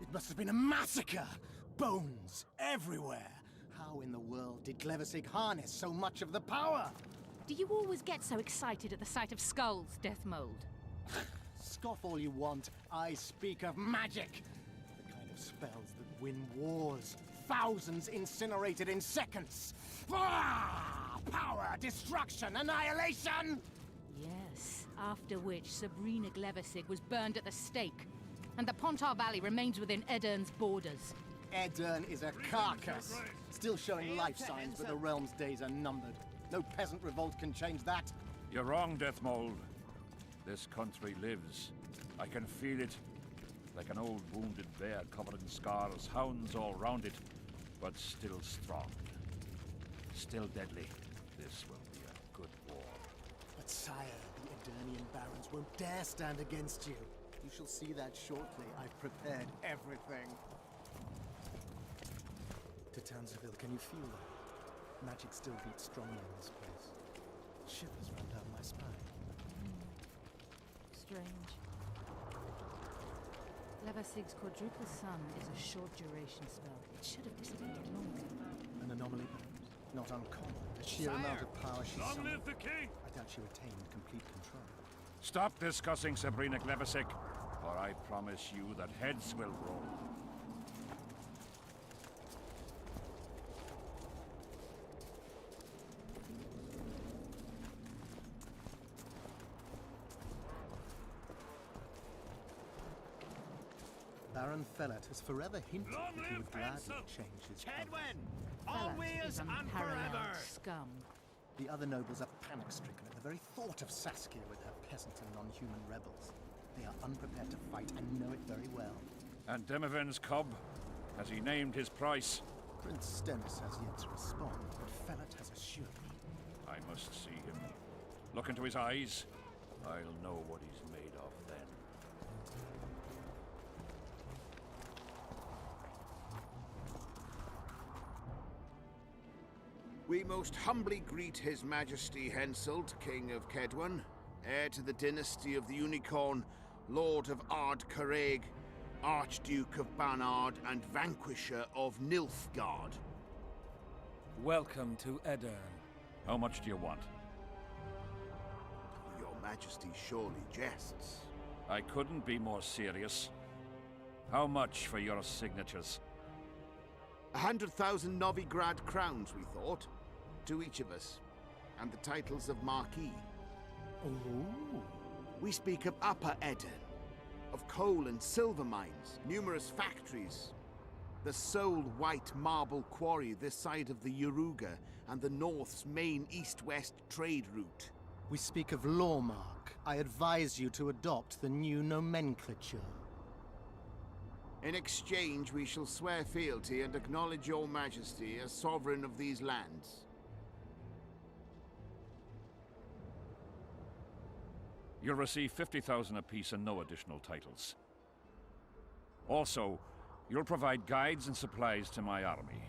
It must have been a massacre! Bones everywhere! How in the world did Glevesig harness so much of the power? Do you always get so excited at the sight of skulls, Death Mold? Scoff all you want, I speak of magic! The kind of spells that win wars. Thousands incinerated in seconds! Ah! Power, destruction, annihilation! Yes, after which Sabrina Glevesig was burned at the stake. And the Pontar Valley remains within Edern's borders. Edern is a carcass, still showing life signs, but the realm's days are numbered. No peasant revolt can change that. You're wrong, Death Mold. This country lives. I can feel it. Like an old wounded bear covered in scars, hounds all round it, but still strong. Still deadly. This will be a good war. But sire, the Edernian barons won't dare stand against you. You shall see that shortly. I've prepared everything. To Townsville, can you feel that? Magic still beats strongly in this place. Shivers run down my spine. Strange. Glevesig's quadruple sun is a short duration spell. It should have disappeared longer. An anomaly? Not uncommon. The sheer amount of power she summoned. Long live the king! I doubt she retained complete control. Stop discussing Sabrina Glevesig, or I promise you that heads will roll. Baron Fellet has forever hinted Long that he would live gladly Hansel! change his Edwin! Fellows Always is and unparalleled forever! scum. The other nobles are panic-stricken at the very thought of Saskia with her peasant and non-human rebels. They are unprepared to fight and know it very well. And Demoven's cub? Has he named his price? Prince Stennis has yet to respond, but Fellet has assured me. I must see him. Look into his eyes. I'll know what he's made of then. We most humbly greet His Majesty Henselt, King of Kedwen, heir to the dynasty of the Unicorn, Lord of Ard Carreg, Archduke of Banard, and Vanquisher of Nilfgaard. Welcome to Edern. How much do you want? Your Majesty surely jests. I couldn't be more serious. How much for your signatures? 100,000 Novigrad crowns, we thought, to each of us, and the titles of Marquis. Ooh. We speak of Upper Edern, of coal and silver mines, numerous factories, the sole white marble quarry this side of the Yaruga, and the North's main east-west trade route. We speak of Lawmark. I advise you to adopt the new nomenclature. In exchange, we shall swear fealty and acknowledge your majesty as sovereign of these lands. You'll receive 50,000 apiece and no additional titles. Also, you'll provide guides and supplies to my army.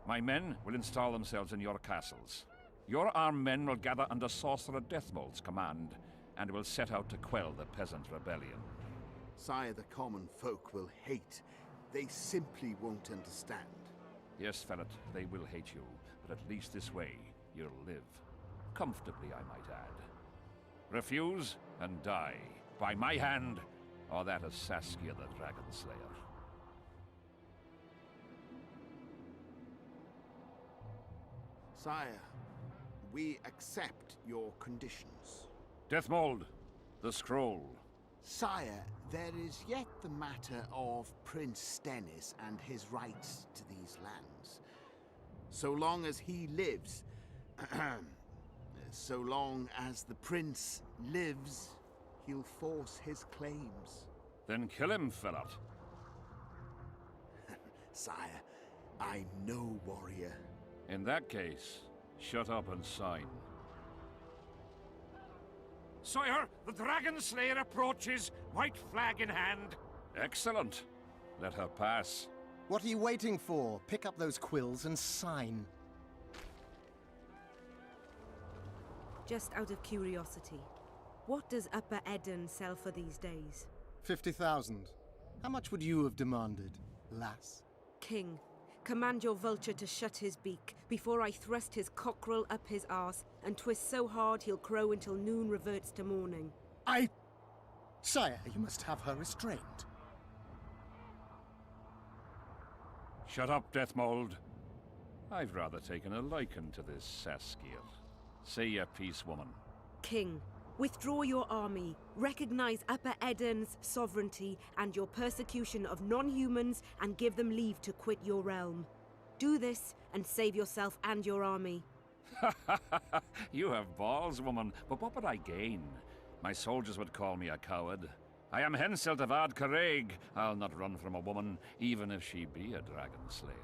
My men will install themselves in your castles. Your armed men will gather under Sorcerer Deathmold's command and will set out to quell the peasant rebellion. Sire, the common folk will hate. They simply won't understand. Yes, Fellet, they will hate you, but at least this way you'll live. Comfortably, I might add. Refuse and die, by my hand, or that of Saskia the Dragon Slayer. Sire, we accept your conditions. Deathmold, the scroll. Sire, there is yet the matter of Prince Stennis and his rights to these lands. So long as he lives, so long as the prince lives, he'll force his claims. Then kill him, Fellet. Sire, I'm no warrior. In that case, shut up and sign. Sire, the Dragon Slayer approaches, white flag in hand. Excellent. Let her pass. What are you waiting for? Pick up those quills and sign. Just out of curiosity, what does Upper Edern sell for these days? 50,000. How much would you have demanded, lass? King, command your vulture to shut his beak before I thrust his cockerel up his arse and twist so hard he'll crow until noon reverts to morning. Sire, you must have her restrained. Shut up, Deathmold. I've rather taken a liking to this Saskia. Say your piece, woman. King, withdraw your army, recognize Upper Edirne's sovereignty and your persecution of non-humans, and give them leave to quit your realm. Do this and save yourself and your army. You have balls, woman, but what would I gain? My soldiers would call me a coward. I am Henselt of Ard Caraig. I'll not run from a woman, even if she be a dragon slayer.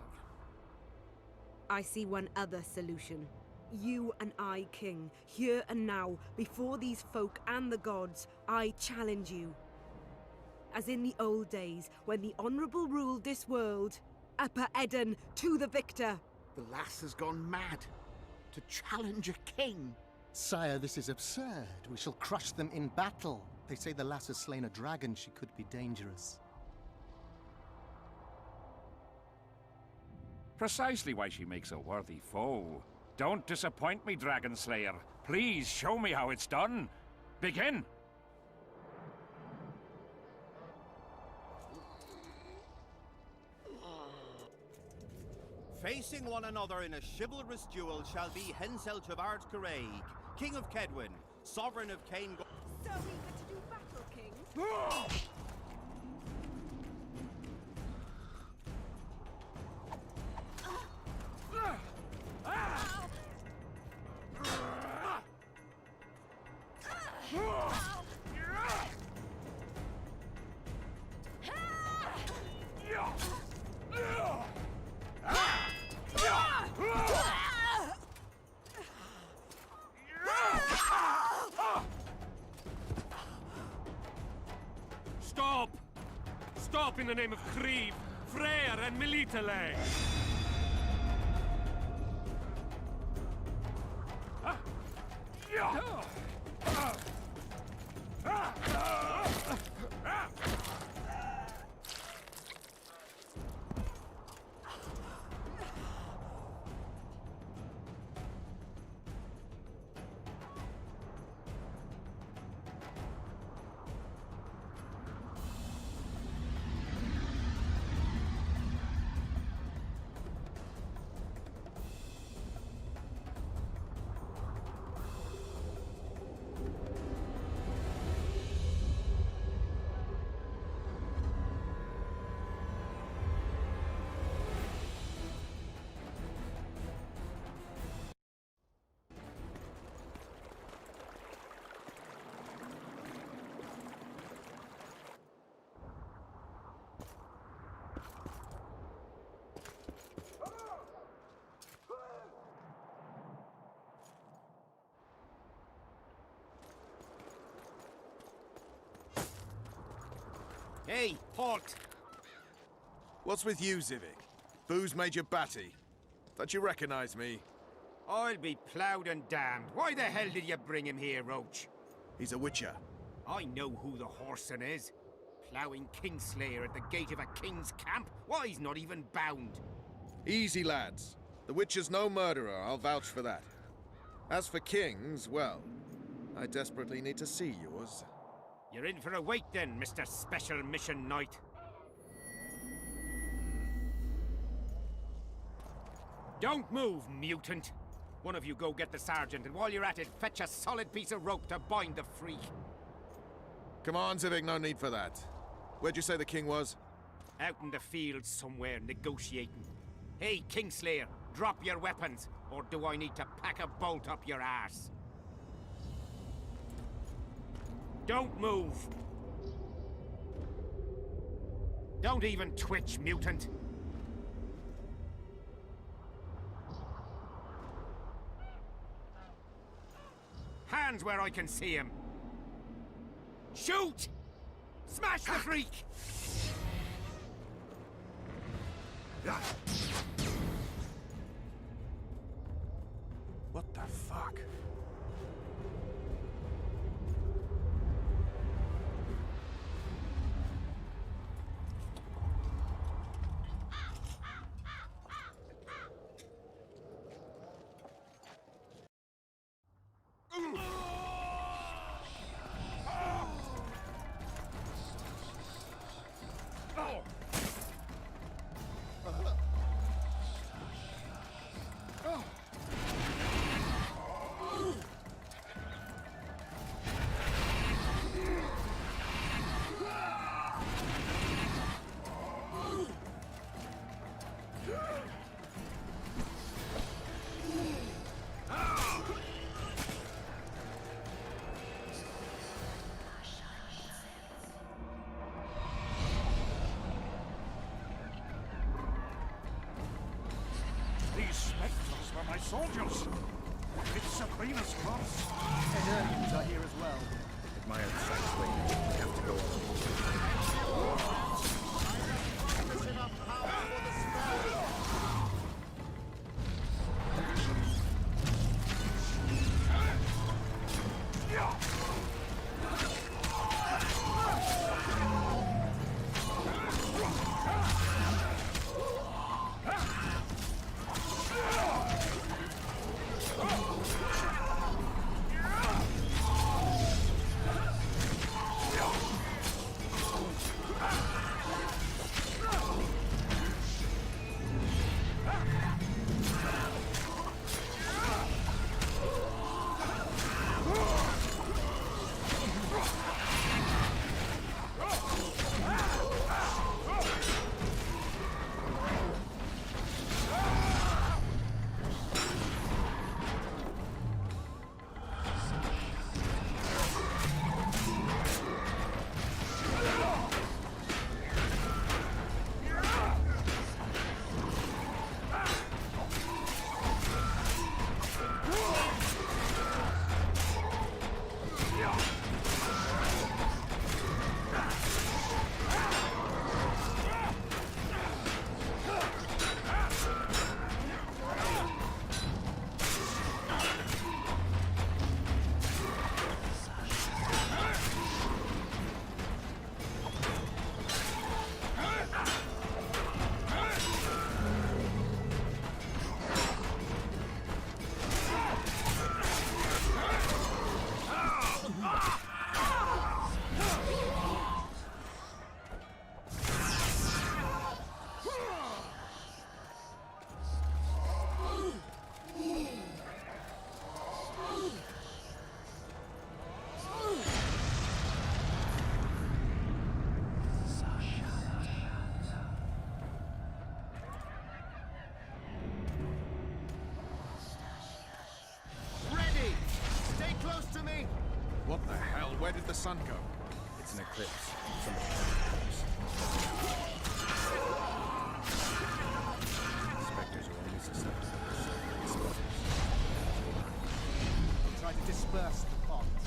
I see one other solution. You and I, King, here and now, before these folk and the gods, I challenge you. As in the old days, when the Honourable ruled this world, Upper Edirne to the victor! The lass has gone mad. To challenge a king. Sire, this is absurd. We shall crush them in battle. They say the lass has slain a dragon. She could be dangerous. Precisely why she makes a worthy foe. Don't disappoint me, Dragon Slayer. Please show me how it's done. Begin! Facing one another in a chivalrous duel shall be Henselt of Ard Caraig, King of Kedwin, Sovereign of Cain. So eager to do battle, King! Stop! Stop in the name of Krieg, Freyr and Militale! Hey, halt! What's with you, Zivik? Booze made you batty. Don't you recognize me? I'll be ploughed and damned. Why the hell did you bring him here, Roach? He's a witcher. I know who the whoreson is. Ploughing Kingslayer at the gate of a king's camp? Why, he's not even bound. Easy, lads. The witcher's no murderer, I'll vouch for that. As for kings, well, I desperately need to see yours. You're in for a wait then, Mr. Special Mission Knight. Don't move, mutant! One of you go get the sergeant, and while you're at it, fetch a solid piece of rope to bind the freak. Come on, Zivik, no need for that. Where'd you say the king was? Out in the field somewhere, negotiating. Hey, Kingslayer, drop your weapons, or do I need to pack a bolt up your arse? Don't move! Don't even twitch, mutant! Hands where I can see him! Shoot! Smash the freak! What the fuck? Those were my soldiers. It's Sabrina's corpse. Eternians are here as well. Admire the sights later. We have to go on. What the hell? Where did the sun go? It's an eclipse. Somebody had an eclipse. Spectres are only susceptible to certain exposures. Try to disperse the bonds.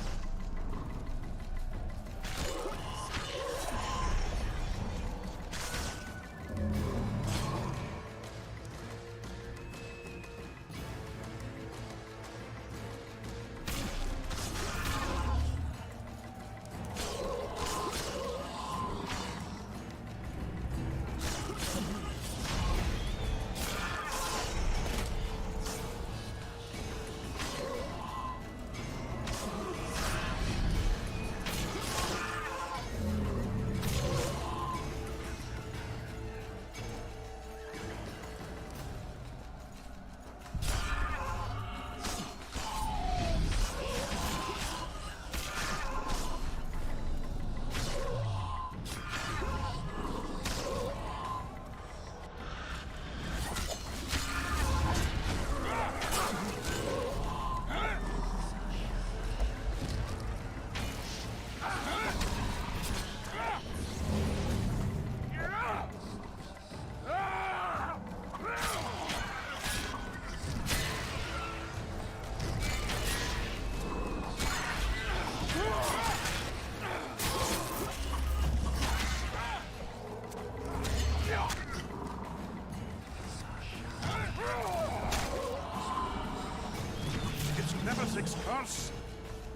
Six curse!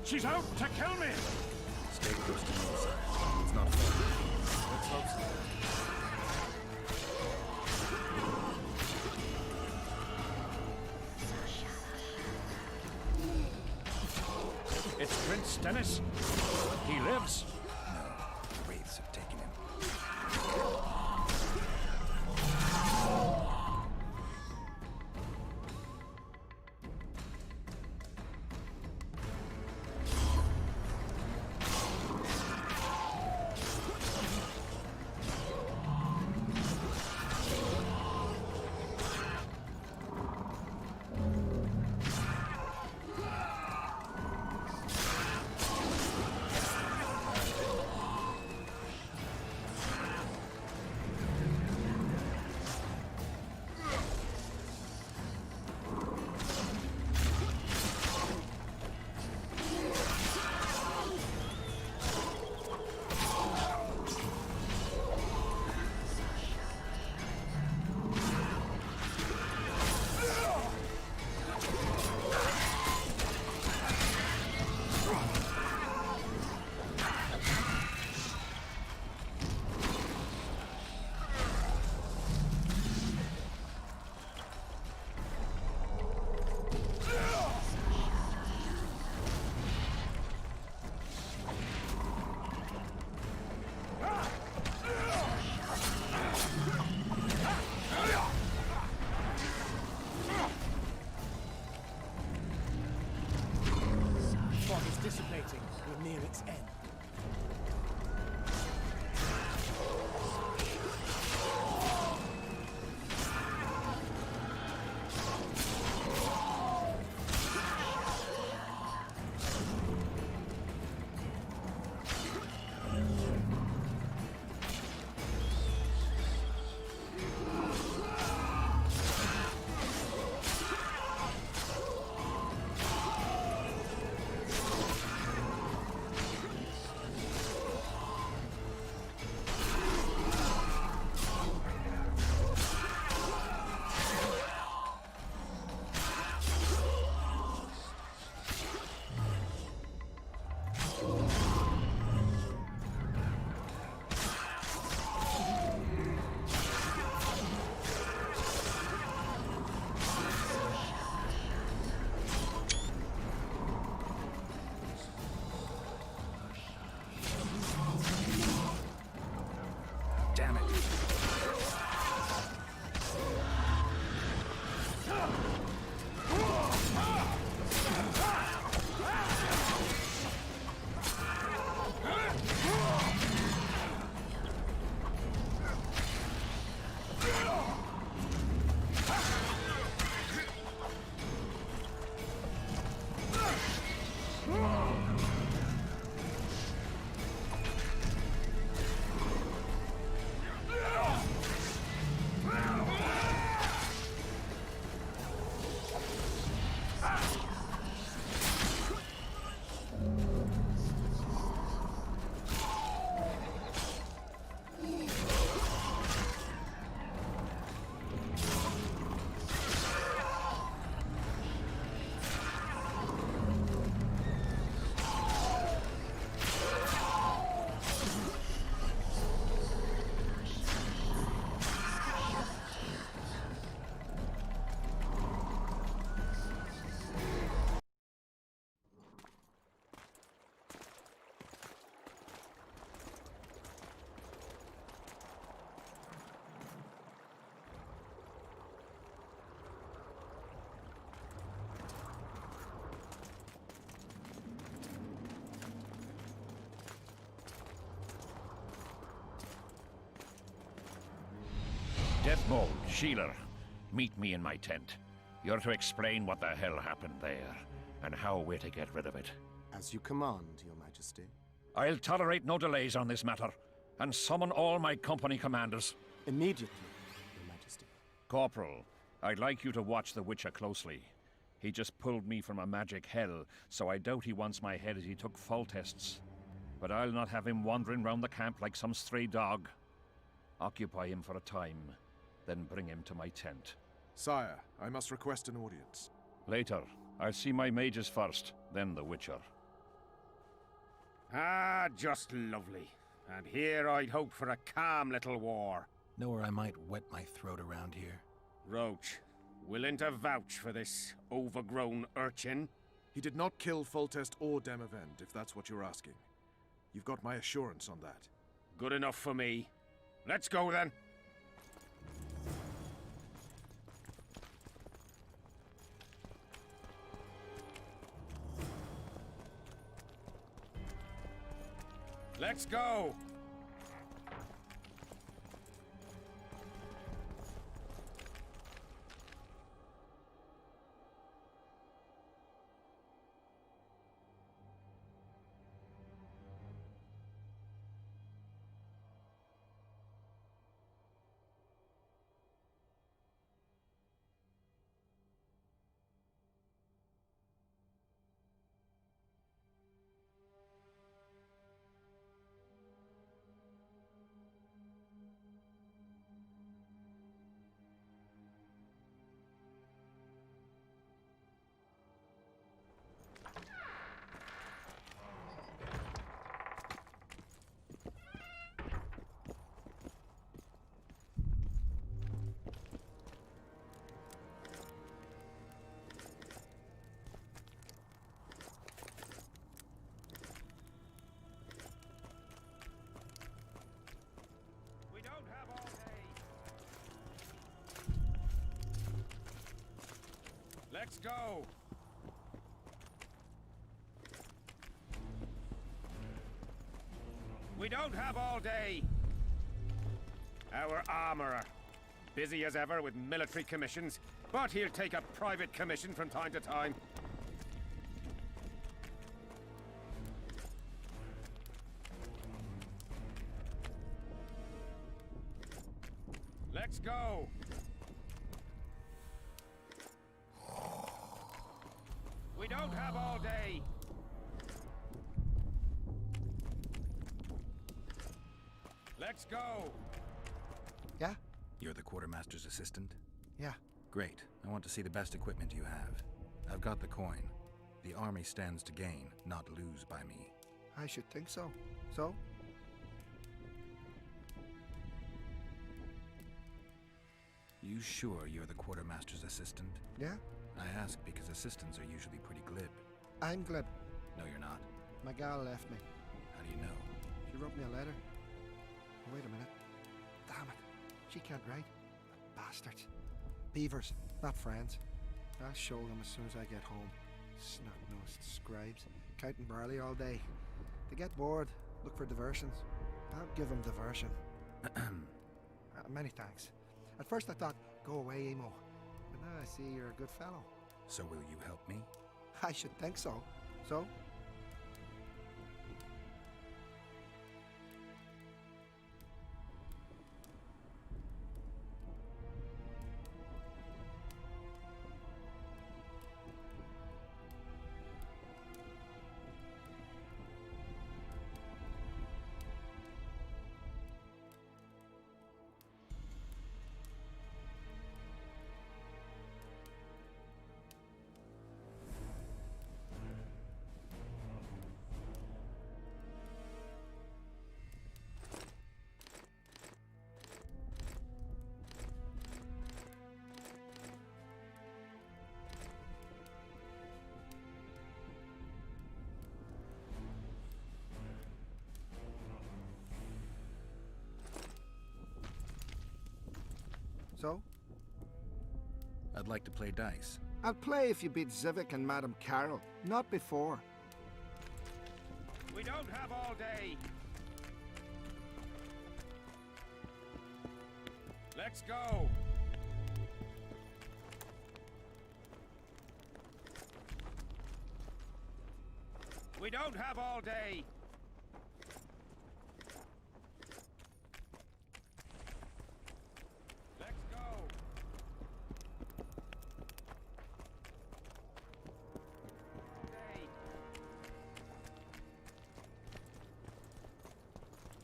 She's out to kill me! Stay close to me, sir. It's not fair. Let's hope so. It's Prince Dennis. He lives. No, the wraiths have taken him. fighting, we're near its end. Damn it. Death Mode, Sheeler. Meet me in my tent. You're to explain what the hell happened there, and how we're to get rid of it. As you command, Your Majesty. I'll tolerate no delays on this matter, and summon all my company commanders. Immediately, Your Majesty. Corporal, I'd like you to watch the Witcher closely. He just pulled me from a magic hell, so I doubt he wants my head as he took fall tests. But I'll not have him wandering round the camp like some stray dog. Occupy him for a time, then bring him to my tent. Sire, I must request an audience. Later. I'll see my mages first, then the Witcher. Ah, just lovely. And here I'd hope for a calm little war. Know where I might wet my throat around here? Roach, willing to vouch for this overgrown urchin? He did not kill Foltest or Demavend, if that's what you're asking. You've got my assurance on that. Good enough for me. Let's go then. Let's go! Let's go! We don't have all day. Our armourer. Busy as ever with military commissions, but he'll take a private commission from time to time. Let's go! We don't have all day. Let's go! Yeah? You're the quartermaster's assistant? Yeah. Great. I want to see the best equipment you have. I've got the coin. The army stands to gain, not lose by me. I should think so. So? You sure you're the quartermaster's assistant? Yeah? I ask because assistants are usually pretty glib. I'm glib. No, you're not. My gal left me. How do you know? She wrote me a letter. Wait a minute. Damn it. She can't write. Bastards. Beavers, not friends. I'll show them as soon as I get home. Snot-nosed scribes, counting barley all day. They get bored, look for diversions. I'll give them diversion. Many thanks. At first I thought, go away, Emo. But now I see you're a good fellow. So will you help me? I should think so. So? So? I'd like to play dice. I'll play if you beat Zivik and Madame Carroll. Not before. We don't have all day. Let's go. We don't have all day. Let's go.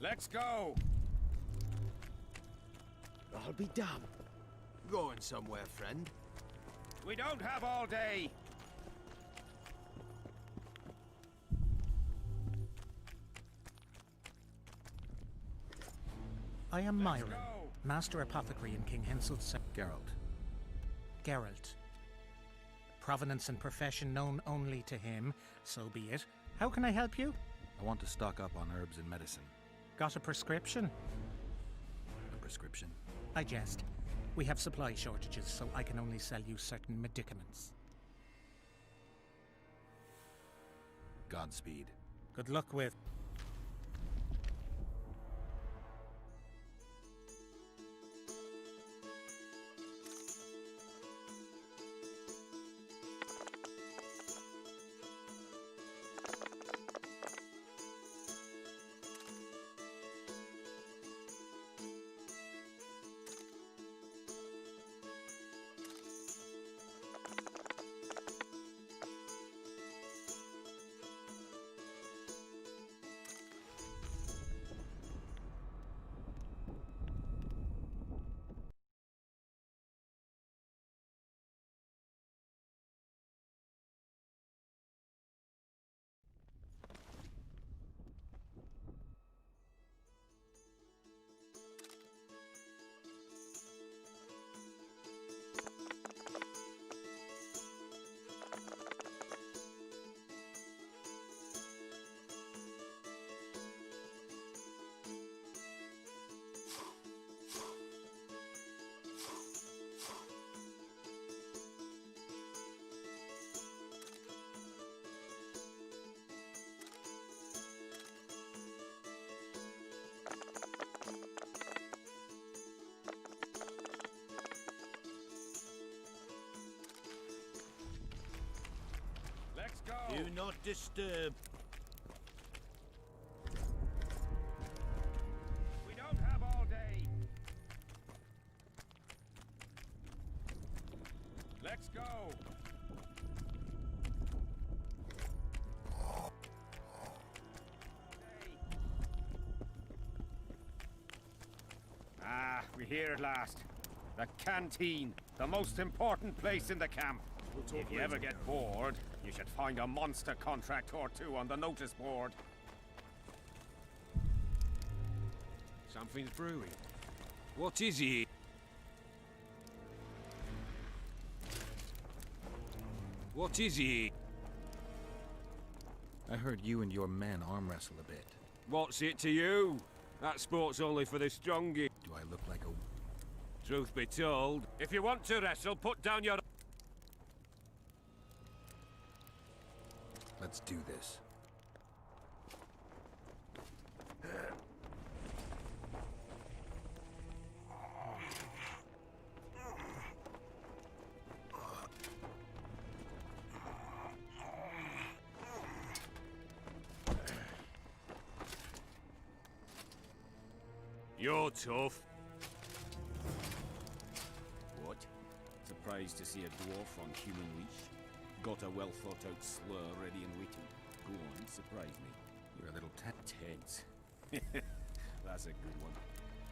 Let's go. I'll be damned. Going somewhere, friend? We don't have all day. I am Myron, Master Apothecary in King Hensel's... Geralt. Geralt. Provenance and profession known only to him, so be it. How can I help you? I want to stock up on herbs and medicine. Got a prescription? A prescription? I jest. We have supply shortages, so I can only sell you certain medicaments. Godspeed. Good luck with... Do not disturb. We don't have all day. Let's go. Ah, we're here at last. The canteen, the most important place in the camp. If you ever get bored, you should find a monster contract or two on the notice board. Something's brewing. What is it? What is it? I heard you and your men arm wrestle a bit. What's it to you? That sport's only for the strongest. Do I look like a... Truth be told, If you want to wrestle, put down your... Let's do this. you're tough. What? Surprised to see a dwarf on human leash? Got a well-thought-out slur ready and waiting. Go on, surprise me. You're a little Tense. That's a good one.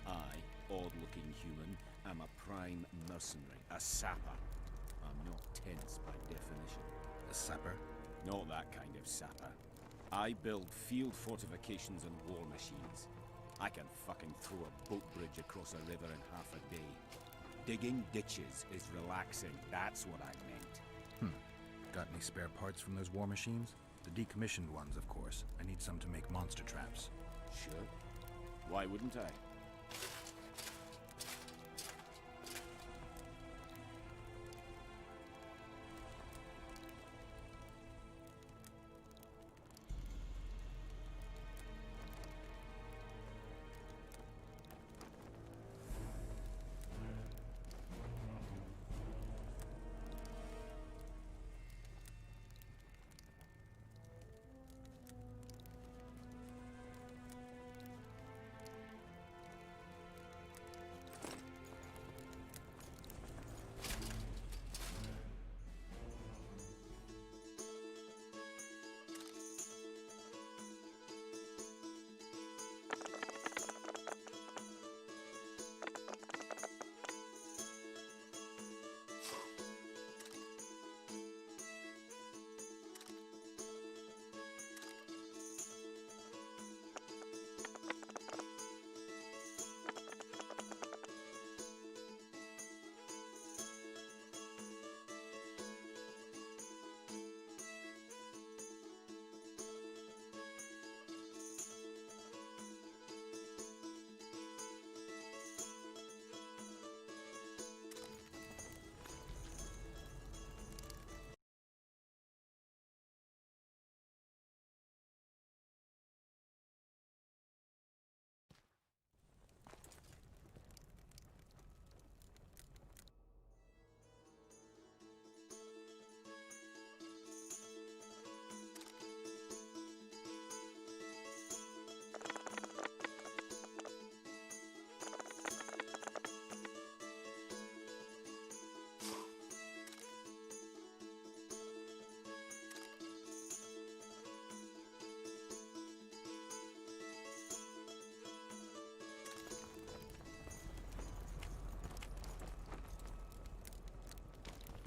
I, odd-looking human, am a prime mercenary, a sapper. I'm not tense by definition. a sapper. Not that kind of sapper. I build field fortifications and war machines. I can fucking throw a boat bridge across a river in half a day. Digging ditches is relaxing, that's what I meant. Got any spare parts from those war machines? The decommissioned ones, of course. I need some to make monster traps. Sure. Why wouldn't I?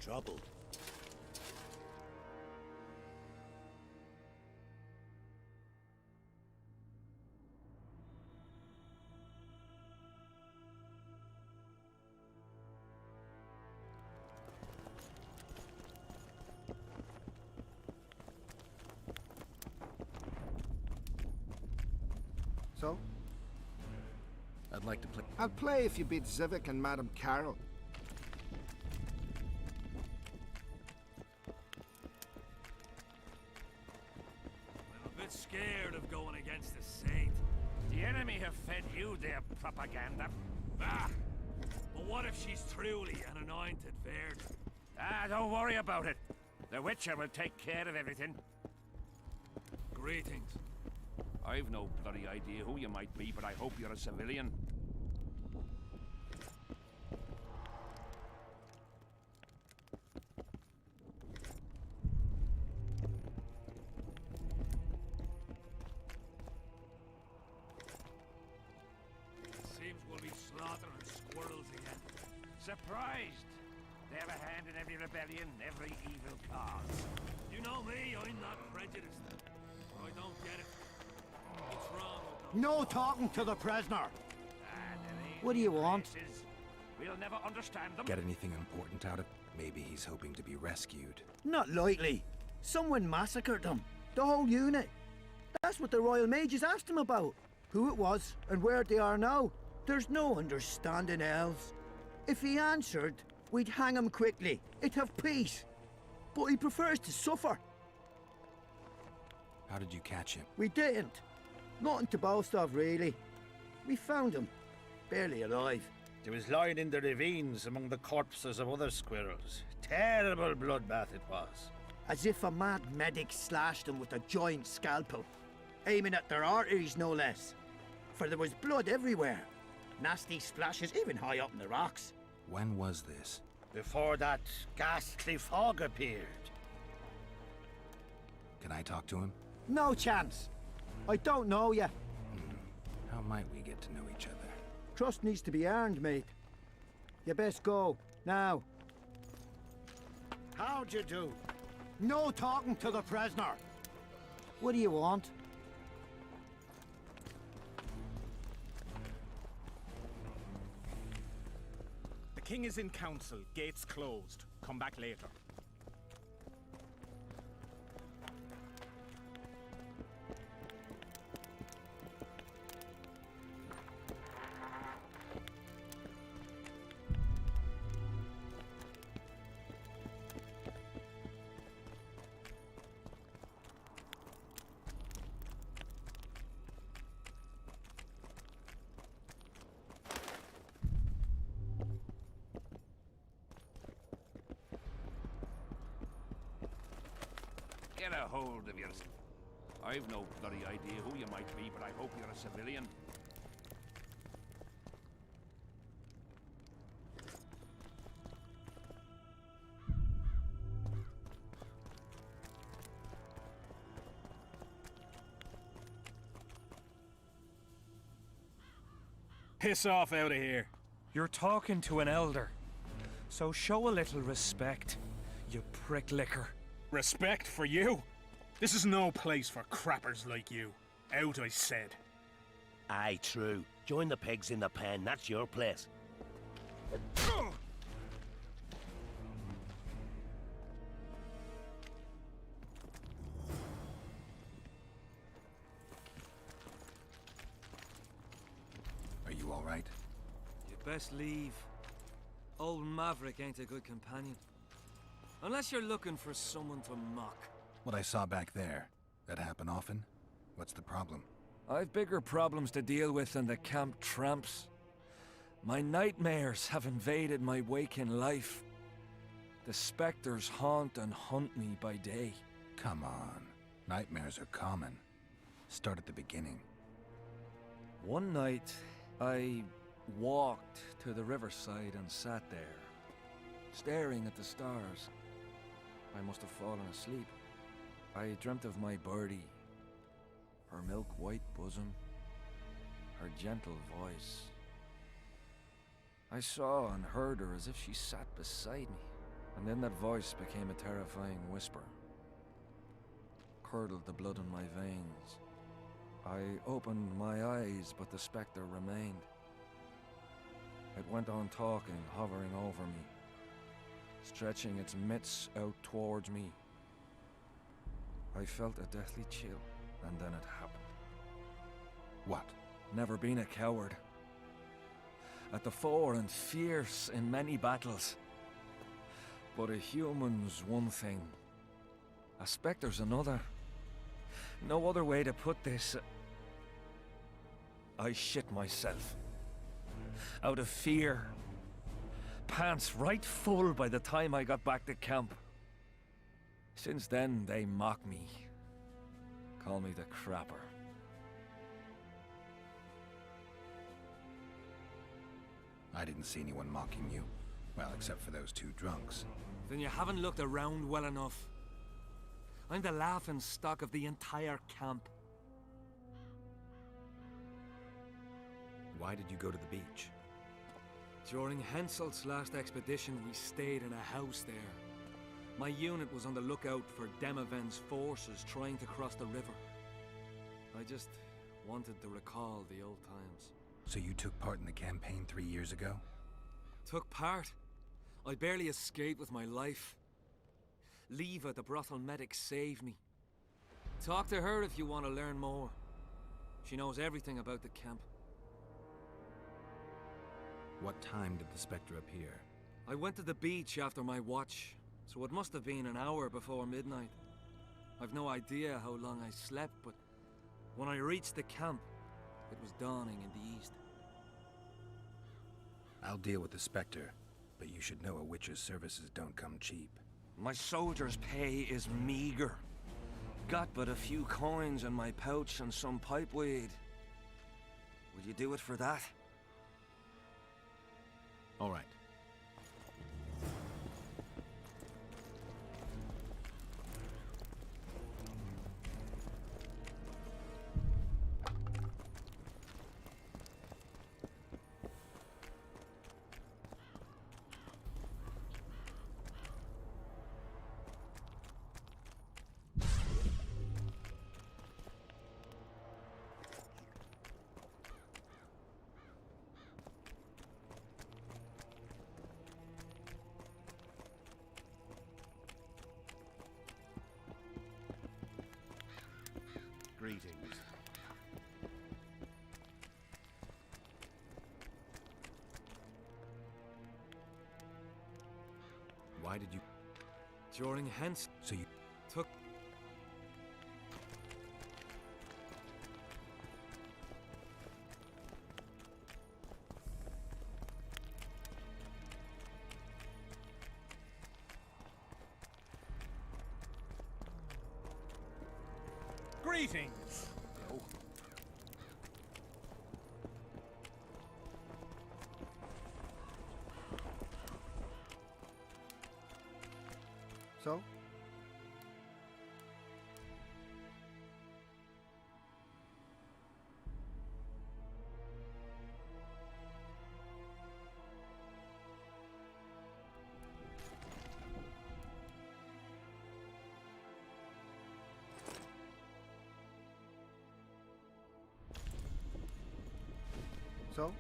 Trouble. So? I'd like to play. I'll play if you beat Zivik and Madame Carol. Scared of going against the saint. The enemy have fed you their propaganda. Ah! But what if she's truly an anointed virgin? Ah, don't worry about it. The Witcher will take care of everything. Greetings. I've no bloody idea who you might be, but I hope you're a civilian. Seems we'll be slaughtering squirrels again. Surprised! They have a hand in every rebellion, every evil cause. You know me, I'm not prejudiced. I don't get it. What's wrong with them? No talking to the prisoner. What do you want? We'll never understand them. Get anything important out of? Maybe he's hoping to be rescued. Not likely. Someone massacred them. The whole unit. That's what the Royal Mages asked him about. Who it was and where they are now. There's no understanding elves. If he answered, we'd hang him quickly. It'd have peace. But he prefers to suffer. How did you catch him? We didn't. Nothing to boast of, really. We found him. Barely alive. He was lying in the ravines among the corpses of other squirrels. Terrible bloodbath it was. As if a mad medic slashed them with a giant scalpel. Aiming at their arteries, no less. For there was blood everywhere. Nasty splashes even high up in the rocks. When was this? Before that ghastly fog appeared. Can I talk to him? No chance. I don't know you. How might we get to know each other? Trust needs to be earned, mate. You best go, now. How'd you do? No talking to the prisoner. What do you want? The king is in council, gates closed. Come back later. Get a hold of yourself. I've no bloody idea who you might be, but I hope you're a civilian. Piss off out of here. You're talking to an elder, so show a little respect, you prick licker. Respect for you? This is no place for crappers like you. Out, I said. Aye, true. Join the pigs in the pen, that's your place. Are you all right? You best leave. Old Maverick ain't a good companion. Unless you're looking for someone to mock. What I saw back there, that happen often? What's the problem? I've bigger problems to deal with than the camp tramps. My nightmares have invaded my waking life. The specters haunt and hunt me by day. Come on. Nightmares are common. Start at the beginning. One night, I walked to the riverside and sat there, staring at the stars. I must have fallen asleep. I dreamt of my birdie, her milk-white bosom, her gentle voice. I saw and heard her as if she sat beside me, and then that voice became a terrifying whisper. Curdled the blood in my veins. I opened my eyes, but the spectre remained. It went on talking, hovering over me, stretching its mitts out towards me. I felt a deathly chill, and then it happened. What? Never been a coward. At the fore and fierce in many battles. But a human's one thing. A spectre's another. No other way to put this. I shit myself. Out of fear. Pants right full by the time I got back to camp. Since then, they mock me. Call me the Crapper. I didn't see anyone mocking you. Well, except for those two drunks. Then you haven't looked around well enough. I'm the laughing stock of the entire camp. Why did you go to the beach? During Henselt's last expedition, we stayed in a house there. My unit was on the lookout for Demaven's forces trying to cross the river. I just wanted to recall the old times. So you took part in the campaign 3 years ago? Took part? I barely escaped with my life. Leva, the brothel medic, saved me. Talk to her if you want to learn more. She knows everything about the camp. What time did the Spectre appear? I went to the beach after my watch, so it must have been an hour before midnight. I've no idea how long I slept, but when I reached the camp, it was dawning in the east. I'll deal with the Spectre, but you should know a witch's services don't come cheap. My soldier's pay is meager. Got but a few coins in my pouch and some pipeweed. Would you do it for that? All right. Greetings. Why did you... During Hens... So you... took... Greetings! So? So?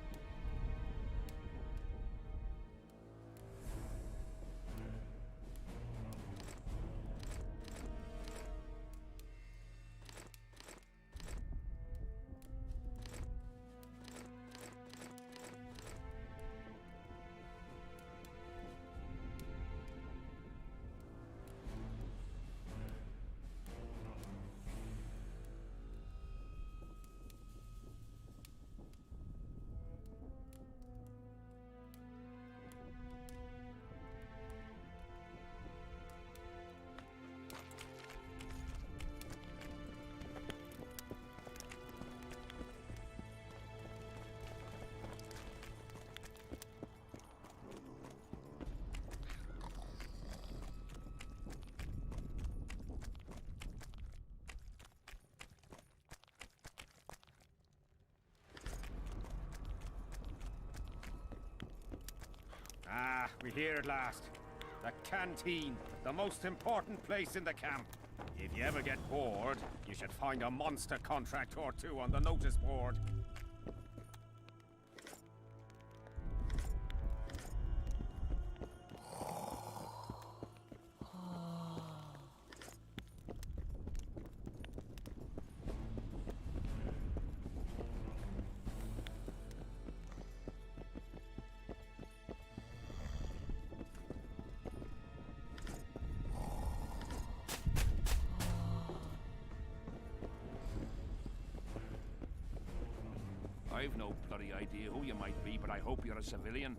Ah, we're here at last. The canteen, the most important place in the camp. If you ever get bored, you should find a monster contract or two on the notice board. I've no bloody idea who you might be, but I hope you're a civilian.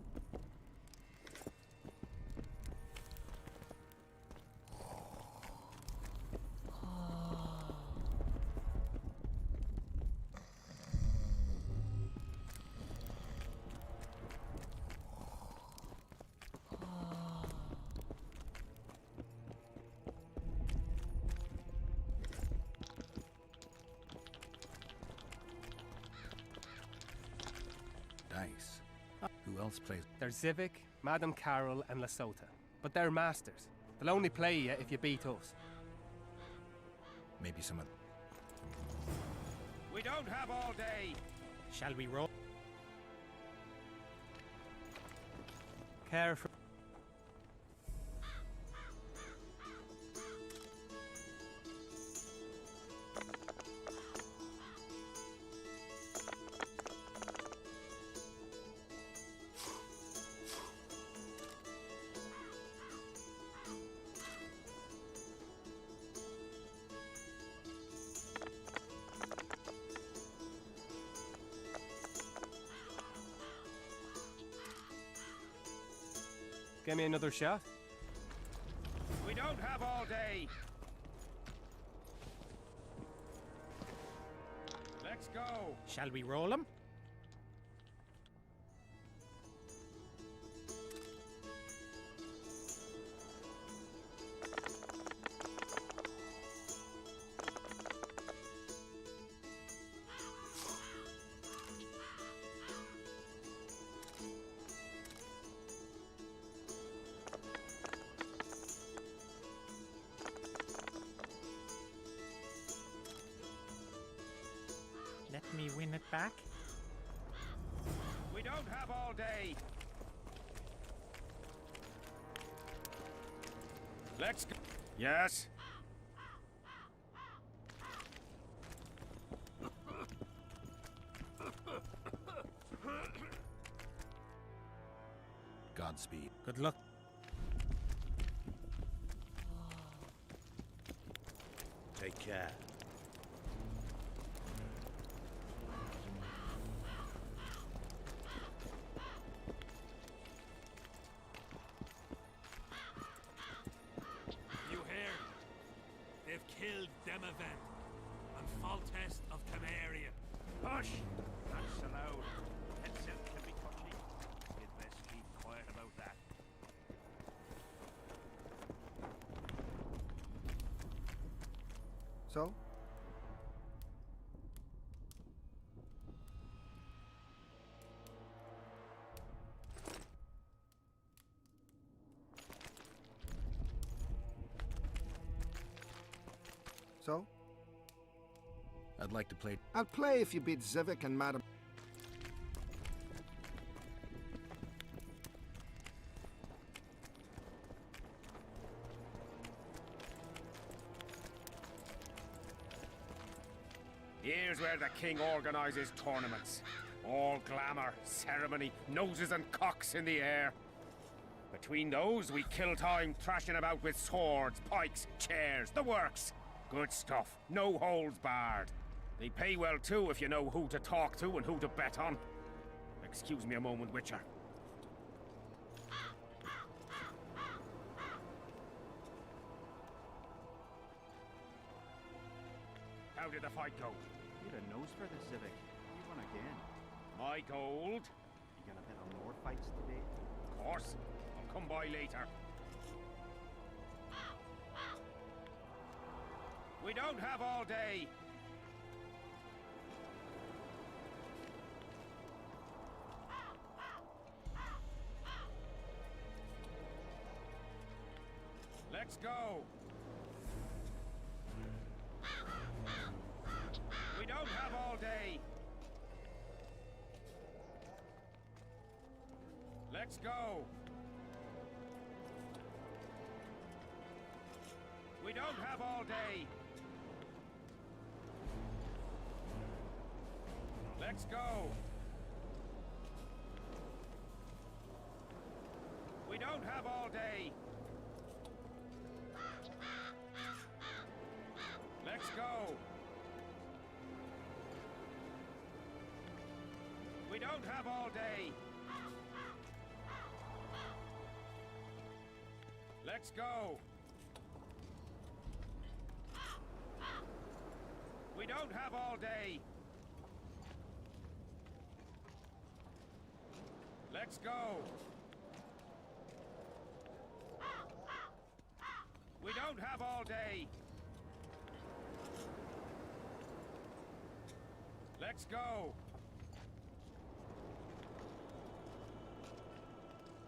Nice. Who else plays? There's Zivik, Madame Carol, and Lesota. But they're masters. They'll only play you if you beat us. Maybe some of... We don't have all day. Shall we roll? Care for... Give me another shot. We don't have all day. Let's go. Shall we roll them? Let me win it back. We don't have all day. Let's go. Yes. Godspeed. Good luck. Take care. You heard? They've killed Demavent and Faltest of Temeria. Hush! That's so loud. Headset can be touchy. You'd best keep quiet about that. So? So? I'd like to play... I'll play if you beat Zivik and Madam... Here's where the king organizes tournaments. All glamour, ceremony, noses and cocks in the air. Between those, we kill time thrashing about with swords, pikes, chairs, the works. Good stuff, no holds barred. They pay well too if you know who to talk to and who to bet on. Excuse me a moment, Witcher. How did the fight go? You had a nose for the Civic. You won again. My gold. You gonna bet on more fights today? Of course. I'll come by later. We don't have all day. Let's go. We don't have all day. Let's go. We don't have all day. Let's go. We don't have all day. Let's go. We don't have all day. Let's go. We don't have all day. Let's go. We don't have all day. Let's go.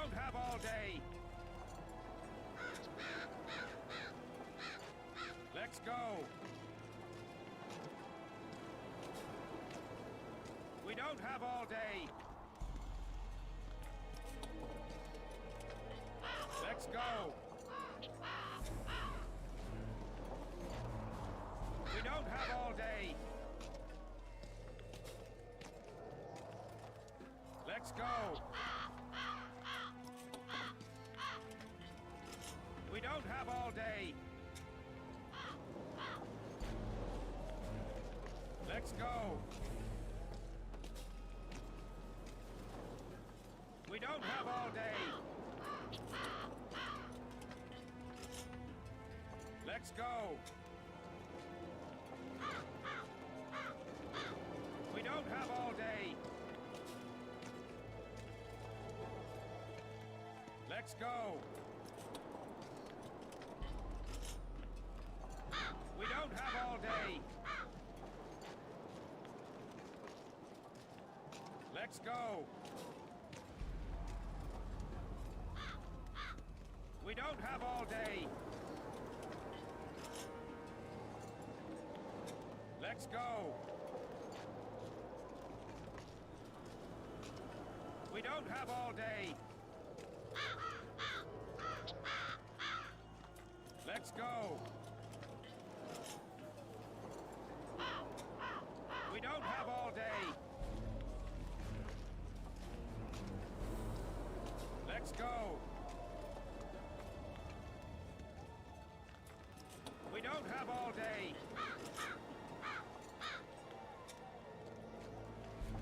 don't have all day. Let's go. We don't have all day. Let's go. We don't have all day. Let's go. We don't have all day. Let's go. We don't have all day. Let's go. We don't have all day. Let's go. We don't have all day. Let's go. We don't have all day. Let's go. We don't have all day. Let's go. We don't have all day. Let's go. We don't have all day.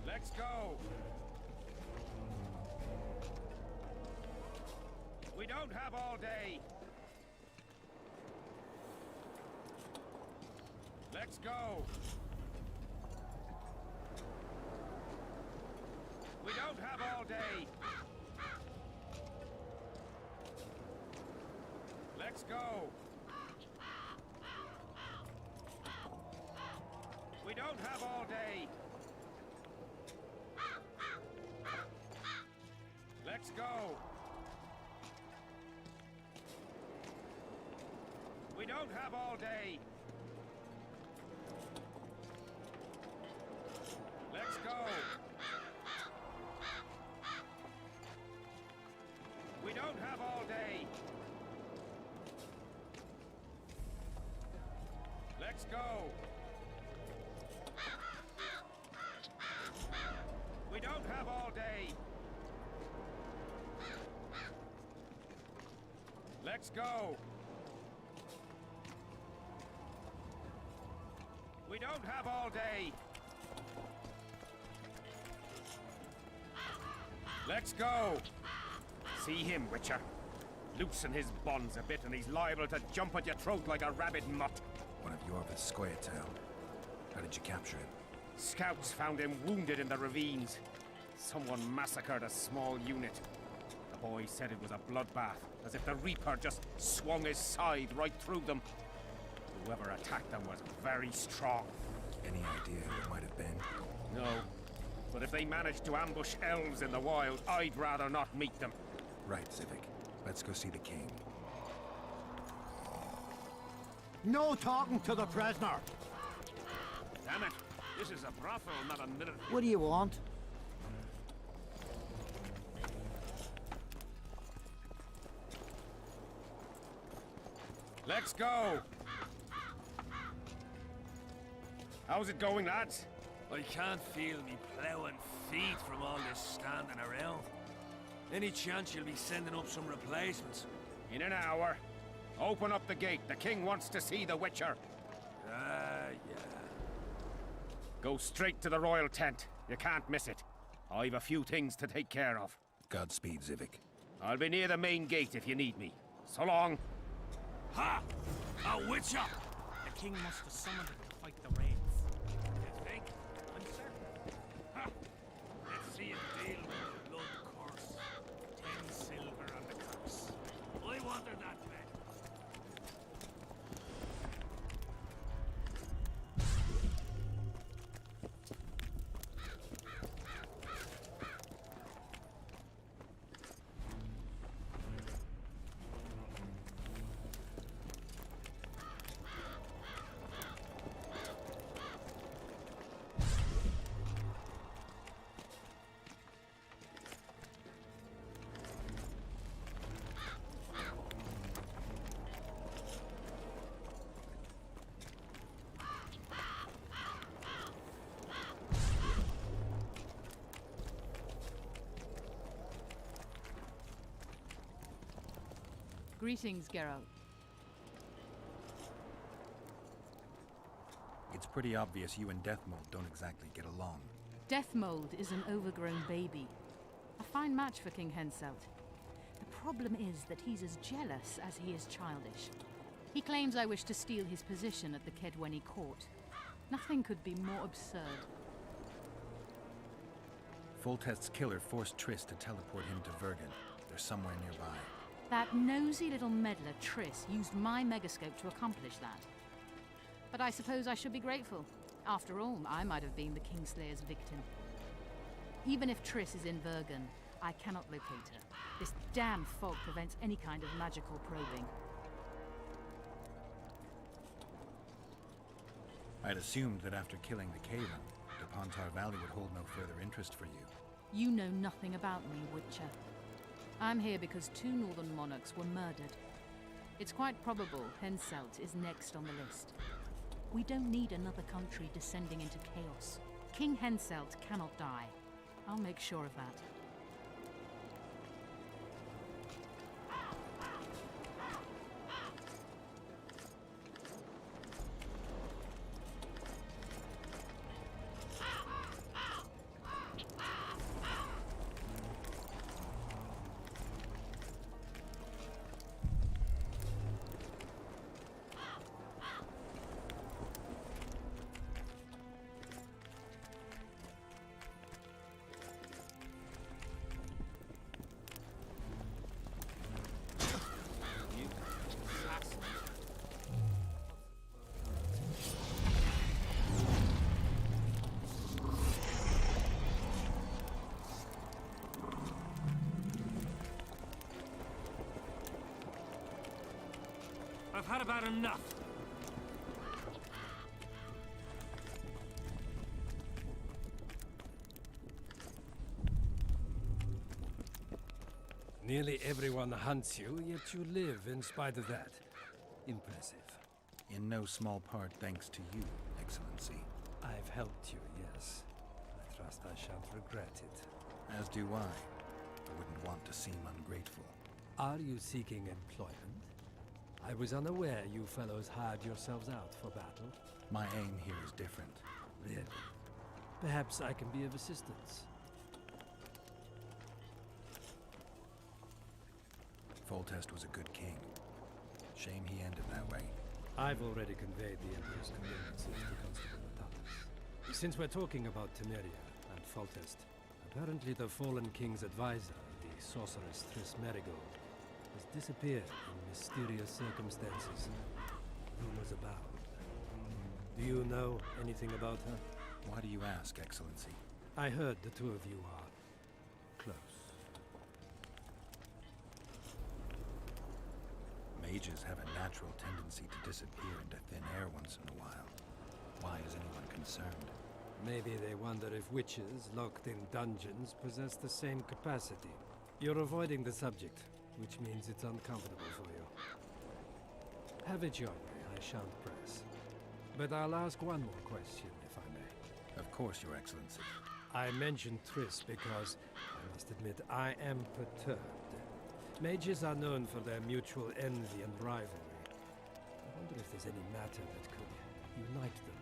Let's go. We don't have all day. Let's go. We don't have all day. Let's go. We don't have all day. Let's go. We don't have all day. Let's go. We don't have all day. Let's go. We don't have all day. Let's go. We don't have all day. Let's go. See him, Witcher. Loosen his bonds a bit and he's liable to jump at your throat like a rabid mutt. One of your Viscoya. How did you capture him? Scouts found him wounded in the ravines. Someone massacred a small unit. The boy said it was a bloodbath, as if the Reaper just swung his scythe right through them. Whoever attacked them was very strong. Any idea who it might have been? No. But if they managed to ambush elves in the wild, I'd rather not meet them. Right, Civic. Let's go see the king. No talking to the prisoner! Damn it! This is a brothel, not a military. What do you want? Let's go! How's it going, lads? I can't feel me ploughing feet from all this standing around. Any chance you'll be sending up some replacements? In an hour. Open up the gate. The king wants to see the Witcher. Yeah. Go straight to the royal tent. You can't miss it. I've a few things to take care of. Godspeed, Civic. I'll be near the main gate if you need me. So long. Ha! A Witcher! The king must have summoned him to fight the raids. You think? I'm certain. Ha! Let's see him deal with the blood curse. 10 silver on the curse. I wanted that bet. Greetings, Geralt. It's pretty obvious you and Deathmold don't exactly get along. Deathmold is an overgrown baby. A fine match for King Henselt. The problem is that he's as jealous as he is childish. He claims I wish to steal his position at the Kedweni court. Nothing could be more absurd. Foltest's killer forced Triss to teleport him to Vergen. They're somewhere nearby. That nosy little meddler Triss used my megascope to accomplish that. But I suppose I should be grateful. After all, I might have been the Kingslayer's victim. Even if Triss is in Vergen, I cannot locate her. This damn fog prevents any kind of magical probing. I'd assumed that after killing the Kayran, the Pontar Valley would hold no further interest for you. You know nothing about me, Witcher. I'm here because 2 northern monarchs were murdered. It's quite probable Henselt is next on the list. We don't need another country descending into chaos. King Henselt cannot die. I'll make sure of that. I've had about enough. Nearly everyone hunts you, yet you live in spite of that. Impressive. In no small part thanks to you, Excellency. I've helped you, yes. I trust I shan't regret it. As do I. I wouldn't want to seem ungrateful. Are you seeking employment? I was unaware you fellows hired yourselves out for battle. My aim here is different. Really? Perhaps I can be of assistance. Foltest was a good king. Shame he ended that way. I've already conveyed the Emperor's condolences to Constable Natalis. Since we're talking about Temeria and Foltest, apparently the fallen king's advisor, the sorceress Triss Merigold, has disappeared in mysterious circumstances. Rumors abound. Do you know anything about her? Why do you ask, Excellency? I heard the 2 of you are close. Mages have a natural tendency to disappear into thin air once in a while. Why is anyone concerned? Maybe they wonder if witches locked in dungeons possess the same capacity. You're avoiding the subject, which means it's uncomfortable for you. Have it your way, I shan't press. But I'll ask one more question, if I may. Of course, Your Excellency. I mentioned Triss because, I must admit, I am perturbed. Mages are known for their mutual envy and rivalry. I wonder if there's any matter that could unite them.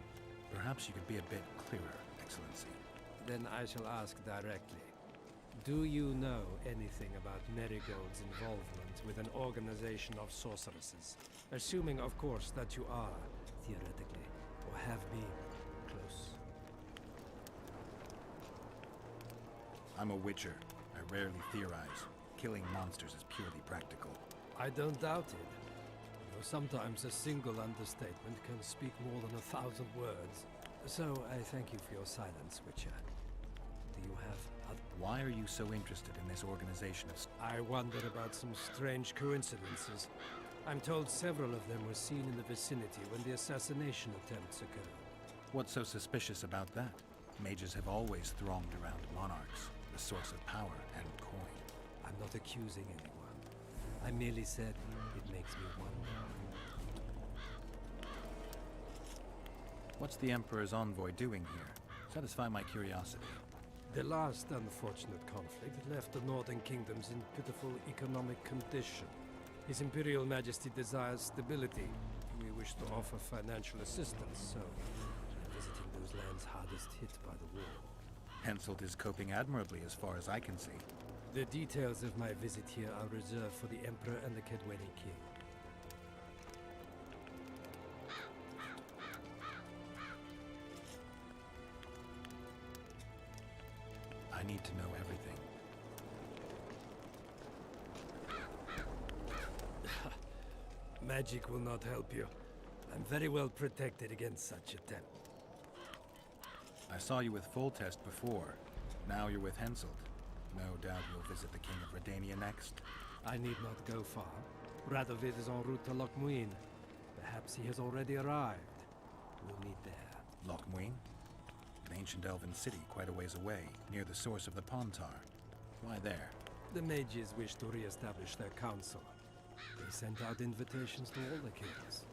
Perhaps you could be a bit clearer, Excellency. Then I shall ask directly. Do you know anything about Merigold's involvement with an organization of sorceresses? Assuming, of course, that you are, theoretically, or have been, close. I'm a witcher. I rarely theorize. Killing monsters is purely practical. I don't doubt it. Though sometimes a single understatement can speak more than 1,000 words. So I thank you for your silence, Witcher. Do you have other... Why are you so interested in this organization of... I wondered about some strange coincidences. I'm told several of them were seen in the vicinity when the assassination attempts occurred. What's so suspicious about that? Mages have always thronged around monarchs, the source of power and coin. I'm not accusing anyone. I merely said it makes me wonder. What's the Emperor's envoy doing here? Satisfy my curiosity. The last unfortunate conflict left the northern kingdoms in pitiful economic condition. His Imperial Majesty desires stability. We wish to offer financial assistance, so we're visiting those lands hardest hit by the war. Henselt is coping admirably as far as I can see. The details of my visit here are reserved for the Emperor and the Kedweni King. I need to know everything. Magic will not help you. I'm very well protected against such attempt. I saw you with Foltest before. Now you're with Henselt. No doubt you'll visit the King of Redania next. I need not go far. Radovid is en route to Lochmuin. Perhaps he has already arrived. We'll meet there. Lochmuin? An ancient elven city quite a ways away, near the source of the Pontar. Why there? The mages wish to re-establish their council. They sent out invitations to all the kings.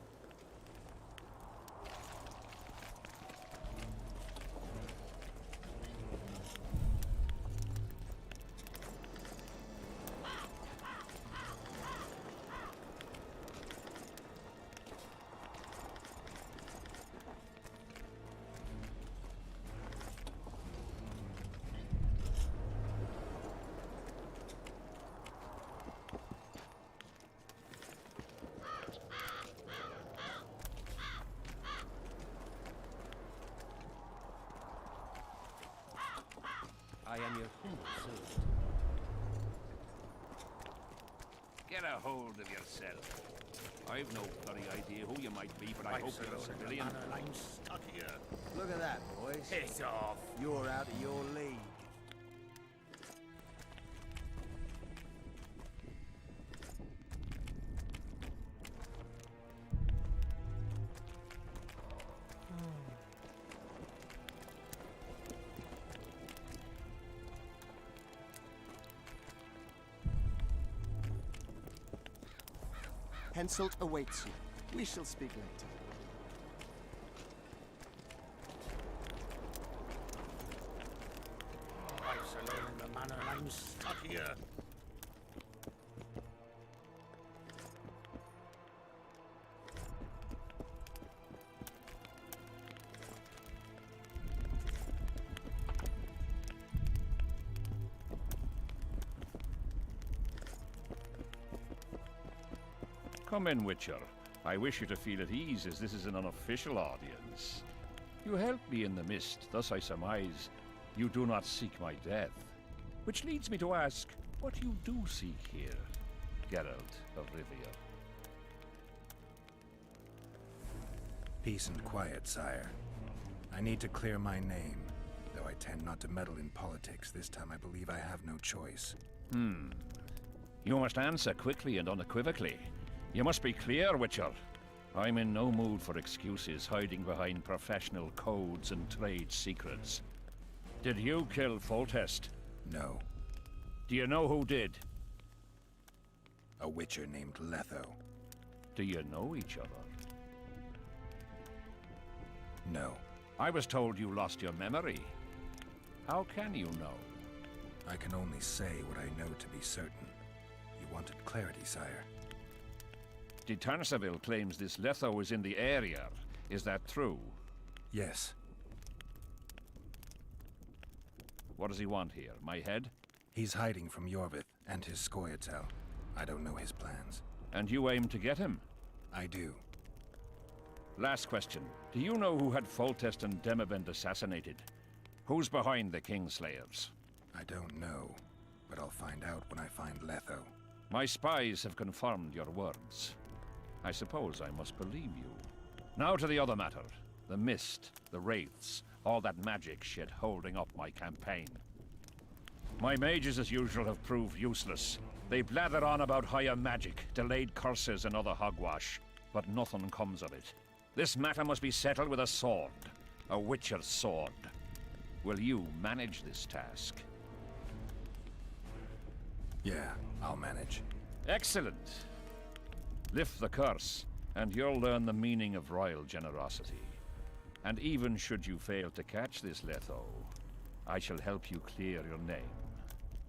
I am your humble servant. Get a hold of yourself. I've no bloody idea who you might be, but I hope you're a civilian. I'm stuck here. Look at that, boys. Piss off. You're out of your league. Henselt awaits you. We shall speak later. Life's alone in the manor and I'm stuck here. Come in, Witcher. I wish you to feel at ease, as this is an unofficial audience. You helped me in the mist, thus I surmise you do not seek my death. Which leads me to ask what you do seek here, Geralt of Rivia. Peace and quiet, sire. I need to clear my name. Though I tend not to meddle in politics, this time I believe I have no choice. You must answer quickly and unequivocally. You must be clear, Witcher. I'm in no mood for excuses hiding behind professional codes and trade secrets. Did you kill Foltest? No. Do you know who did? A witcher named Letho. Do you know each other? No. I was told you lost your memory. How can you know? I can only say what I know to be certain. You wanted clarity, sire. De Tarnasaville claims this Letho is in the area. Is that true? Yes. What does he want here? My head? He's hiding from Yorvith and his Scoia'tael. I don't know his plans. And you aim to get him? I do. Last question. Do you know who had Foltest and Demavend assassinated? Who's behind the Kingslayers? I don't know, but I'll find out when I find Letho. My spies have confirmed your words. I suppose I must believe you. Now to the other matter. The mist, the wraiths, all that magic shit holding up my campaign. My mages, as usual, have proved useless. They blather on about higher magic, delayed curses and other hogwash, but nothing comes of it. This matter must be settled with a sword. A witcher's sword. Will you manage this task? Yeah, I'll manage. Excellent. Lift the curse, and you'll learn the meaning of royal generosity. And even should you fail to catch this Letho, I shall help you clear your name.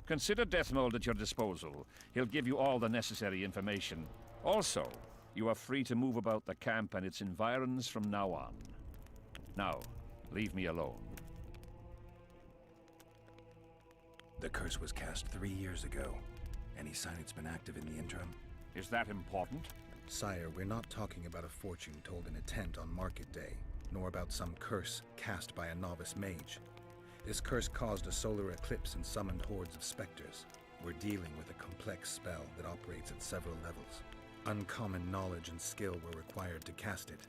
Consider Deathmold at your disposal. He'll give you all the necessary information. Also, you are free to move about the camp and its environs from now on. Now, leave me alone. The curse was cast 3 years ago. Any sign it's been active in the interim? Is that important? Sire, we're not talking about a fortune told in a tent on market day, nor about some curse cast by a novice mage. This curse caused a solar eclipse and summoned hordes of specters. We're dealing with a complex spell that operates at several levels. Uncommon knowledge and skill were required to cast it.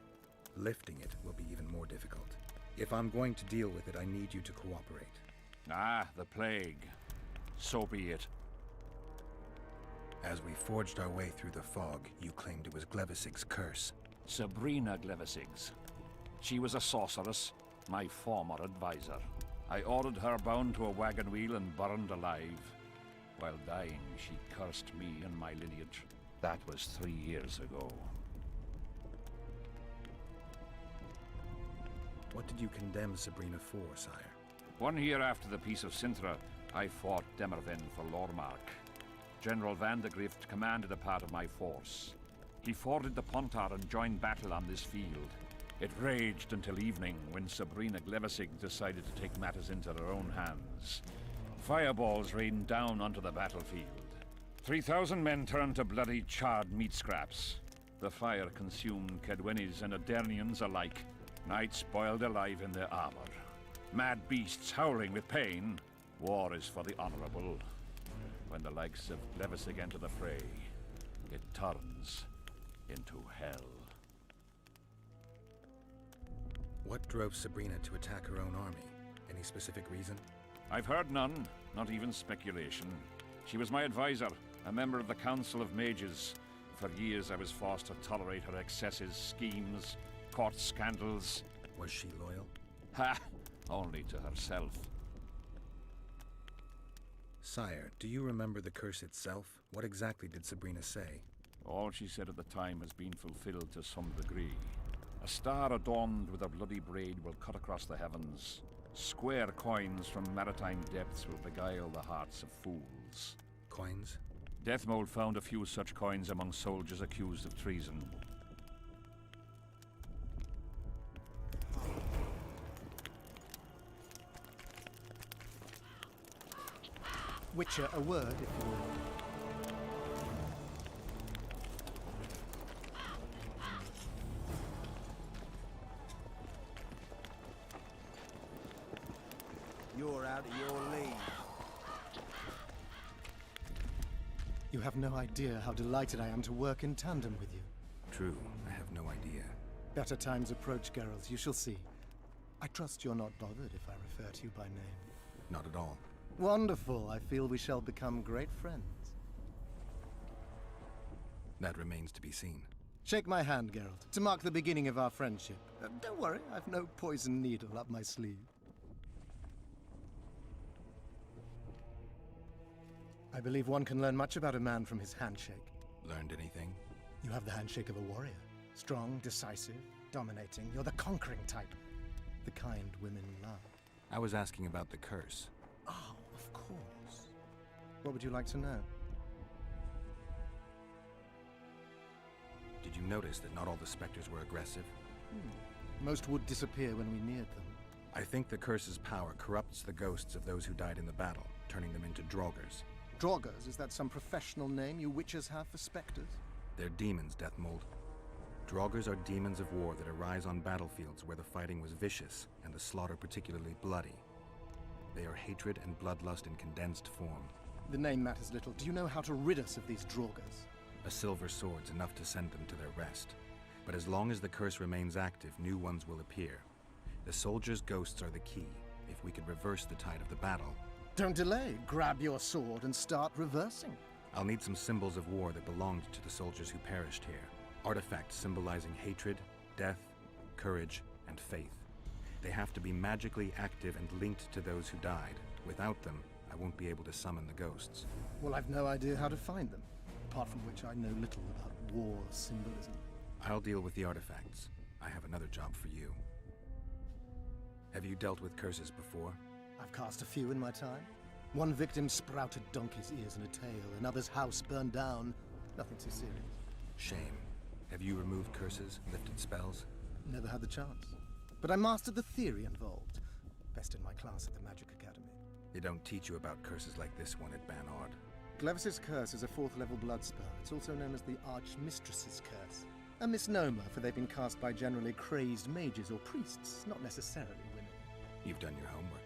Lifting it will be even more difficult. If I'm going to deal with it, I need you to cooperate. Ah, the plague. So be it. As we forged our way through the fog, you claimed it was Glevisig's curse. Sabrina Glevisig's. She was a sorceress, my former advisor. I ordered her bound to a wagon wheel and burned alive. While dying, she cursed me and my lineage. That was 3 years ago. What did you condemn Sabrina for, sire? 1 year after the Peace of Sintra, I fought Demerven for Lormark. General Vandegrift commanded a part of my force. He forded the Pontar and joined battle on this field. It raged until evening, when Sabrina Glevisig decided to take matters into her own hands. Fireballs rained down onto the battlefield. 3,000 men turned to bloody, charred meat scraps. The fire consumed Kedwenis and Adernians alike. Knights boiled alive in their armor. Mad beasts howling with pain. War is for the honorable. When the likes of Glevisig enter the fray, it turns into hell. What drove Sabrina to attack her own army? Any specific reason? I've heard none, not even speculation. She was my advisor, a member of the Council of Mages. For years I was forced to tolerate her excesses, schemes, court scandals. Was she loyal? Ha! Only to herself. Sire, do you remember the curse itself? What exactly did Sabrina say? All she said at the time has been fulfilled to some degree. A star adorned with a bloody braid will cut across the heavens. Square coins from maritime depths will beguile the hearts of fools. Coins? Deathmold found a few such coins among soldiers accused of treason. Witcher, a word, if you will. You're out of your league. You have no idea how delighted I am to work in tandem with you. True, I have no idea. Better times approach, Geralt, you shall see. I trust you're not bothered if I refer to you by name. Not at all. Wonderful. I feel we shall become great friends. That remains to be seen. Shake my hand, Geralt, to mark the beginning of our friendship. Don't worry, I've no poison needle up my sleeve. I believe one can learn much about a man from his handshake. Learned anything? You have the handshake of a warrior. Strong, decisive, dominating. You're the conquering type. The kind women love. I was asking about the curse. Oh, of course. What would you like to know? Did you notice that not all the specters were aggressive? Most would disappear when we neared them. I think the curse's power corrupts the ghosts of those who died in the battle, turning them into draugrs. Draugrs? Is that some professional name you witches have for specters? They're demons, Deathmold. Draugrs are demons of war that arise on battlefields where the fighting was vicious and the slaughter particularly bloody. They are hatred and bloodlust in condensed form. The name matters little. Do you know how to rid us of these Draugrs? A silver sword's enough to send them to their rest. But as long as the curse remains active, new ones will appear. The soldiers' ghosts are the key. If we could reverse the tide of the battle... Don't delay. Grab your sword and start reversing. I'll need some symbols of war that belonged to the soldiers who perished here. Artifacts symbolizing hatred, death, courage, and faith. They have to be magically active and linked to those who died. Without them, I won't be able to summon the ghosts. Well, I've no idea how to find them. Apart from which I know little about war symbolism. I'll deal with the artifacts. I have another job for you. Have you dealt with curses before? I've cast a few in my time. One victim sprouted donkey's ears and a tail, another's house burned down. Nothing too serious. Shame. Have you removed curses, lifted spells? Never had the chance. But I mastered the theory involved. Best in my class at the Magic Academy. They don't teach you about curses like this one at Banard. Glevis's curse is a 4th level blood spell. It's also known as the Archmistress's curse. A misnomer, for they've been cast by generally crazed mages or priests, not necessarily women. You've done your homework.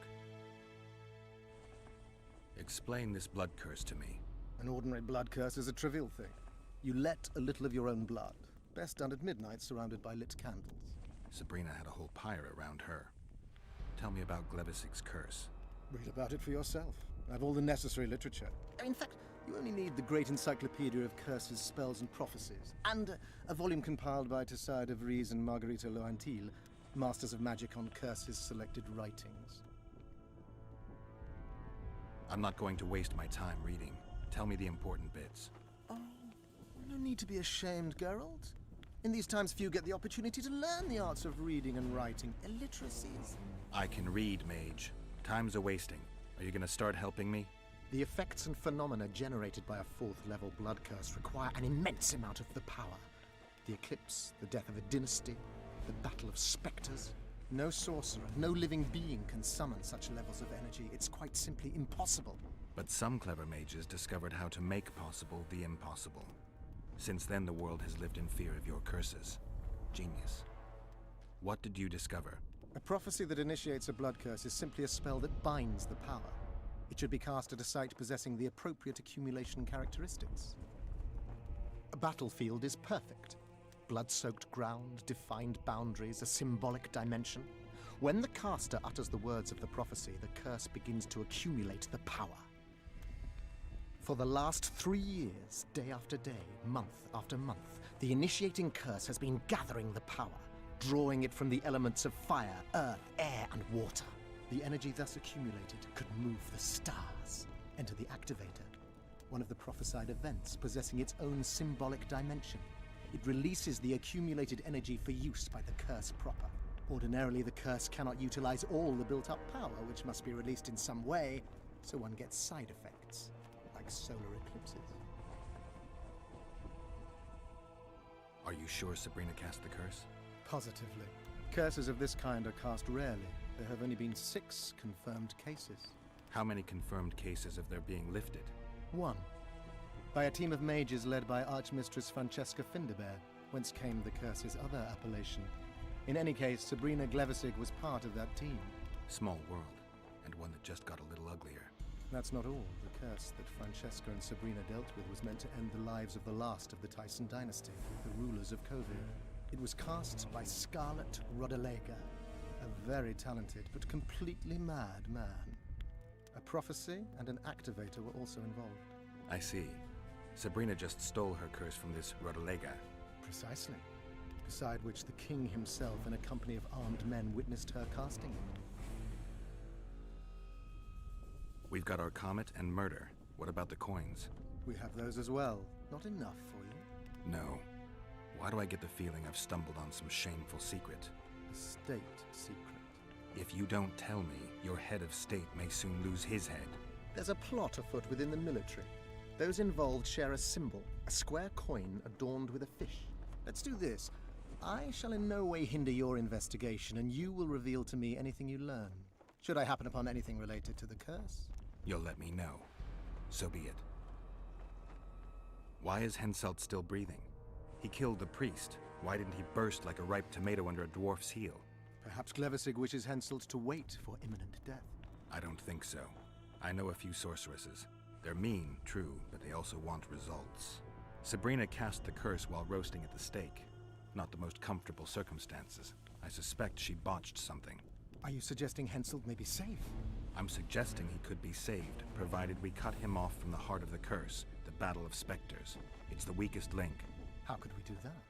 Explain this blood curse to me. An ordinary blood curse is a trivial thing. You let a little of your own blood. Best done at midnight, surrounded by lit candles. Sabrina had a whole pyre around her. Tell me about Glevis's curse. Read about it for yourself. I have all the necessary literature. In fact, you only need the great encyclopedia of curses, spells, and prophecies, and a volume compiled by Tesside de Vries and Margarita Loantil, masters of magic on curses selected writings. I'm not going to waste my time reading. Tell me the important bits. Oh, no need to be ashamed, Geralt. In these times, few get the opportunity to learn the arts of reading and writing. Illiteracies. I can read, mage. Time's a-wasting. Are you gonna start helping me? The effects and phenomena generated by a 4th level blood curse require an immense amount of the power. The eclipse, the death of a dynasty, the battle of spectres. No sorcerer, no living being can summon such levels of energy. It's quite simply impossible. But some clever mages discovered how to make possible the impossible. Since then, the world has lived in fear of your curses. Genius. What did you discover? A prophecy that initiates a blood curse is simply a spell that binds the power. It should be cast at a site possessing the appropriate accumulation characteristics. A battlefield is perfect. Blood-soaked ground, defined boundaries, a symbolic dimension. When the caster utters the words of the prophecy, the curse begins to accumulate the power. For the last 3 years, day after day, month after month, the initiating curse has been gathering the power, drawing it from the elements of fire, earth, air, and water. The energy thus accumulated could move the stars. Enter the activator, one of the prophesied events possessing its own symbolic dimension. It releases the accumulated energy for use by the curse proper. Ordinarily, the curse cannot utilize all the built-up power, which must be released in some way, so one gets side effects, like solar eclipses. Are you sure Sabrina cast the curse? Positively. Curses of this kind are cast rarely. There have only been 6 confirmed cases. How many confirmed cases of their being lifted? 1. By a team of mages led by Archmistress Francesca Finderbear, whence came the curse's other appellation. In any case, Sabrina Glevisig was part of that team. Small world, and one that just got a little uglier. That's not all. The curse that Francesca and Sabrina dealt with was meant to end the lives of the last of the Tyson dynasty, the rulers of Kovir. It was cast by Scarlet Rodalega, a very talented but completely mad man. A prophecy and an activator were also involved. I see. Sabrina just stole her curse from this Rodalega. Precisely. Beside which the king himself and a company of armed men witnessed her casting it. We've got our comet and murder. What about the coins? We have those as well. Not enough for you? No. Why do I get the feeling I've stumbled on some shameful secret? A state secret. If you don't tell me, your head of state may soon lose his head. There's a plot afoot within the military. Those involved share a symbol, a square coin adorned with a fish. Let's do this. I shall in no way hinder your investigation, and you will reveal to me anything you learn. Should I happen upon anything related to the curse? You'll let me know. So be it. Why is Henselt still breathing? He killed the priest. Why didn't he burst like a ripe tomato under a dwarf's heel? Perhaps Glevisig wishes Henselt to wait for imminent death. I don't think so. I know a few sorceresses. They're mean, true, but they also want results. Sabrina cast the curse while roasting at the stake. Not the most comfortable circumstances. I suspect she botched something. Are you suggesting Henselt may be safe? I'm suggesting he could be saved, provided we cut him off from the heart of the curse, the Battle of Spectres. It's the weakest link. How could we do that?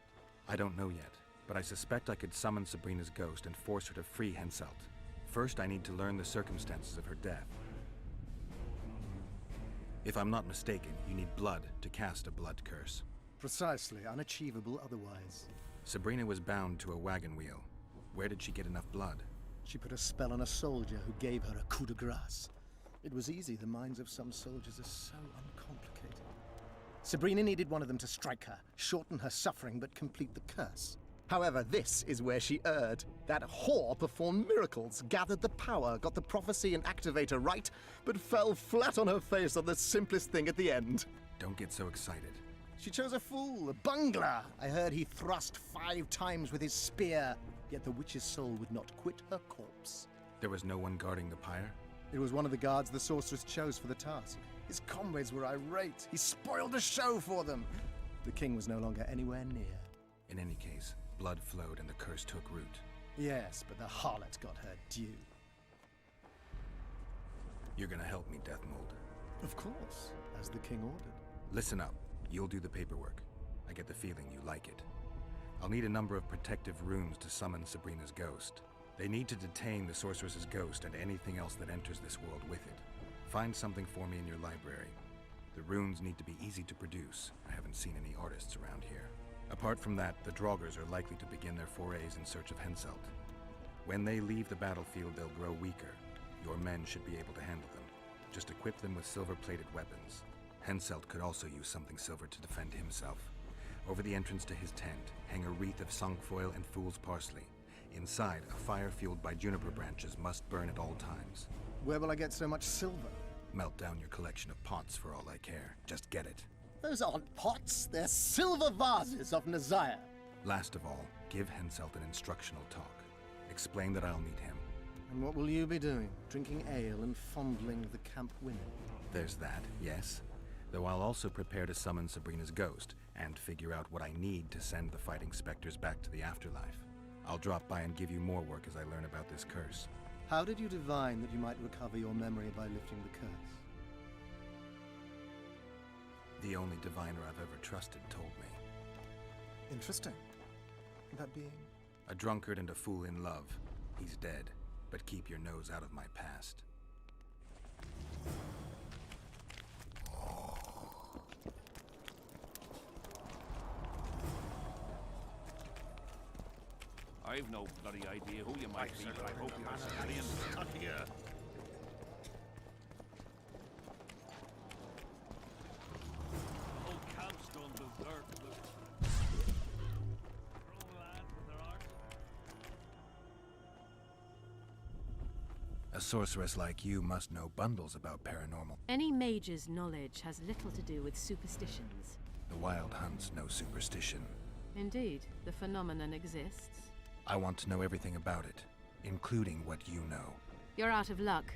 I don't know yet, but I suspect I could summon Sabrina's ghost and force her to free Henselt. First, I need to learn the circumstances of her death. If I'm not mistaken, you need blood to cast a blood curse. Precisely, unachievable otherwise. Sabrina was bound to a wagon wheel. Where did she get enough blood? She put a spell on a soldier who gave her a coup de grace. It was easy. The minds of some soldiers are so uncomplicated. Sabrina needed one of them to strike her, shorten her suffering, but complete the curse. However, this is where she erred. That whore performed miracles, gathered the power, got the prophecy and activator right, but fell flat on her face on the simplest thing at the end. Don't get so excited. She chose a fool, a bungler. I heard he thrust 5 times with his spear, yet the witch's soul would not quit her corpse. There was no one guarding the pyre? It was one of the guards the sorceress chose for the task. His comrades were irate. He spoiled the show for them. The king was no longer anywhere near. In any case, blood flowed and the curse took root. Yes, but the harlot got her due. You're gonna help me, Deathmold. Of course, as the king ordered. Listen up. You'll do the paperwork. I get the feeling you like it. I'll need a number of protective runes to summon Sabrina's ghost. They need to detain the sorceress's ghost and anything else that enters this world with it. Find something for me in your library. The runes need to be easy to produce. I haven't seen any artists around here. Apart from that, the Draugrs are likely to begin their forays in search of Henselt. When they leave the battlefield, they'll grow weaker. Your men should be able to handle them. Just equip them with silver-plated weapons. Henselt could also use something silver to defend himself. Over the entrance to his tent, hang a wreath of cinquefoil and fool's parsley. Inside, a fire fueled by juniper branches must burn at all times. Where will I get so much silver? Melt down your collection of pots for all I care. Just get it. Those aren't pots, they're silver vases of Nazaya. Last of all, give Henselt an instructional talk. Explain that I'll need him. And what will you be doing? Drinking ale and fondling the camp women? There's that, yes. Though I'll also prepare to summon Sabrina's ghost and figure out what I need to send the fighting specters back to the afterlife. I'll drop by and give you more work as I learn about this curse. How did you divine that you might recover your memory by lifting the curse? The only diviner I've ever trusted told me. Interesting. That being? A drunkard and a fool in love. He's dead, but keep your nose out of my past. I've no bloody idea who you might be, but I hope you're a civilian. Not here. The whole camp's done to dirt. A sorceress like you must know bundles about paranormal. Any mage's knowledge has little to do with superstitions. The Wild Hunt's no superstition. Indeed, the phenomenon exists. I want to know everything about it, including what you know. You're out of luck.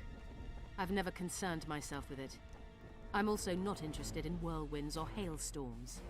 I've never concerned myself with it. I'm also not interested in whirlwinds or hailstorms.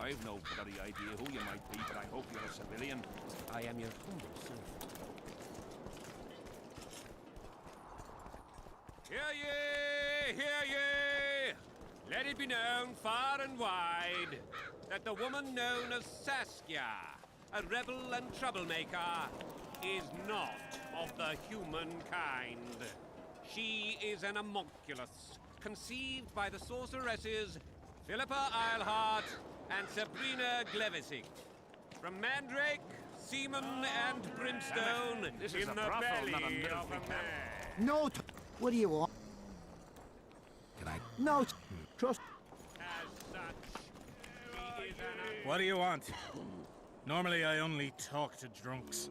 I've no bloody idea who you might be, but I hope you're a civilian. I am your humble servant. Hear ye! Hear ye! Let it be known far and wide that the woman known as Saskia, a rebel and troublemaker, is not of the human kind. She is an homunculus, conceived by the sorceresses Philippa Eilhart and Sabrina Glevisic. From Mandrake, Seaman, and Brimstone This in is the a brothel, belly not a of military a man. No, what do you want? Can I? No, trust. As such, she is an... What do you want? Normally I only talk to drunks.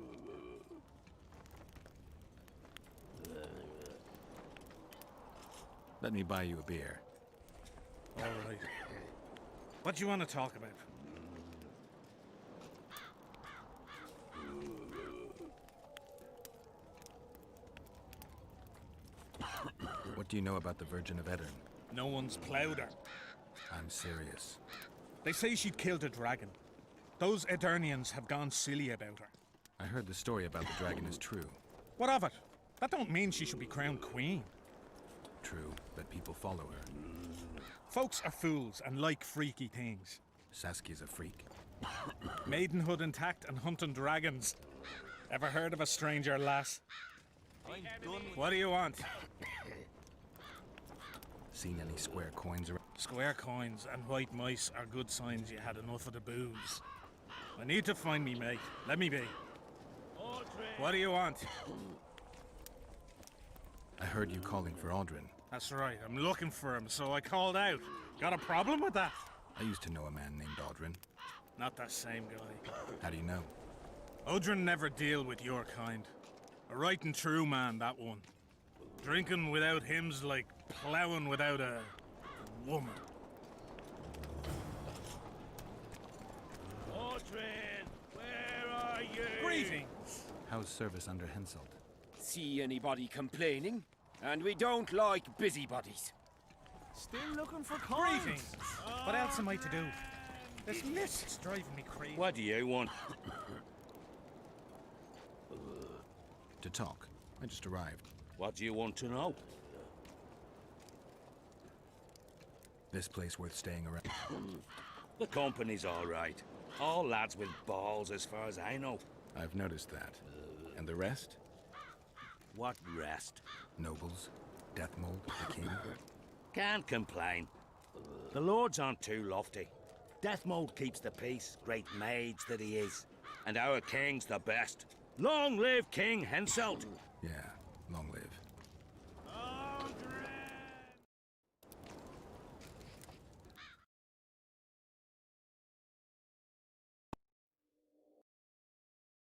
Let me buy you a beer. All right. What do you want to talk about? What do you know about the Virgin of Edirn? No one's ploughed her. I'm serious. They say she'd killed a dragon. Those Edirnians have gone silly about her. I heard the story about the dragon is true. What of it? That don't mean she should be crowned queen. True, but people follow her. Folks are fools and like freaky things. Saskia's a freak. Maidenhood intact and hunting dragons. Ever heard of a stranger lass? What do you want? Seen any square coins around? Square coins and white mice are good signs you had enough of the booze. I need to find me mate. Let me be. What do you want? I heard you calling for Aldrin. That's right, I'm looking for him, so I called out. Got a problem with that? I used to know a man named Aldrin. Not that same guy. How do you know? Odrin never deal with your kind. A right and true man, that one. Drinking without him's like ploughing without a woman. Aldrin, where are you? Greetings. How's service under Henselt? See anybody complaining? And we don't like busybodies. Still looking for coins. Greetings. What else am I to do? This mist's driving me crazy. What do you want? To talk. I just arrived. What do you want to know? This place worth staying around? The company's all right. All lads with balls as far as I know. I've noticed that. And the rest? What rest? Nobles, Deathmold, the king. Can't complain. The lords aren't too lofty. Deathmold keeps the peace, great mage that he is. And our king's the best. Long live King Henselt! Yeah,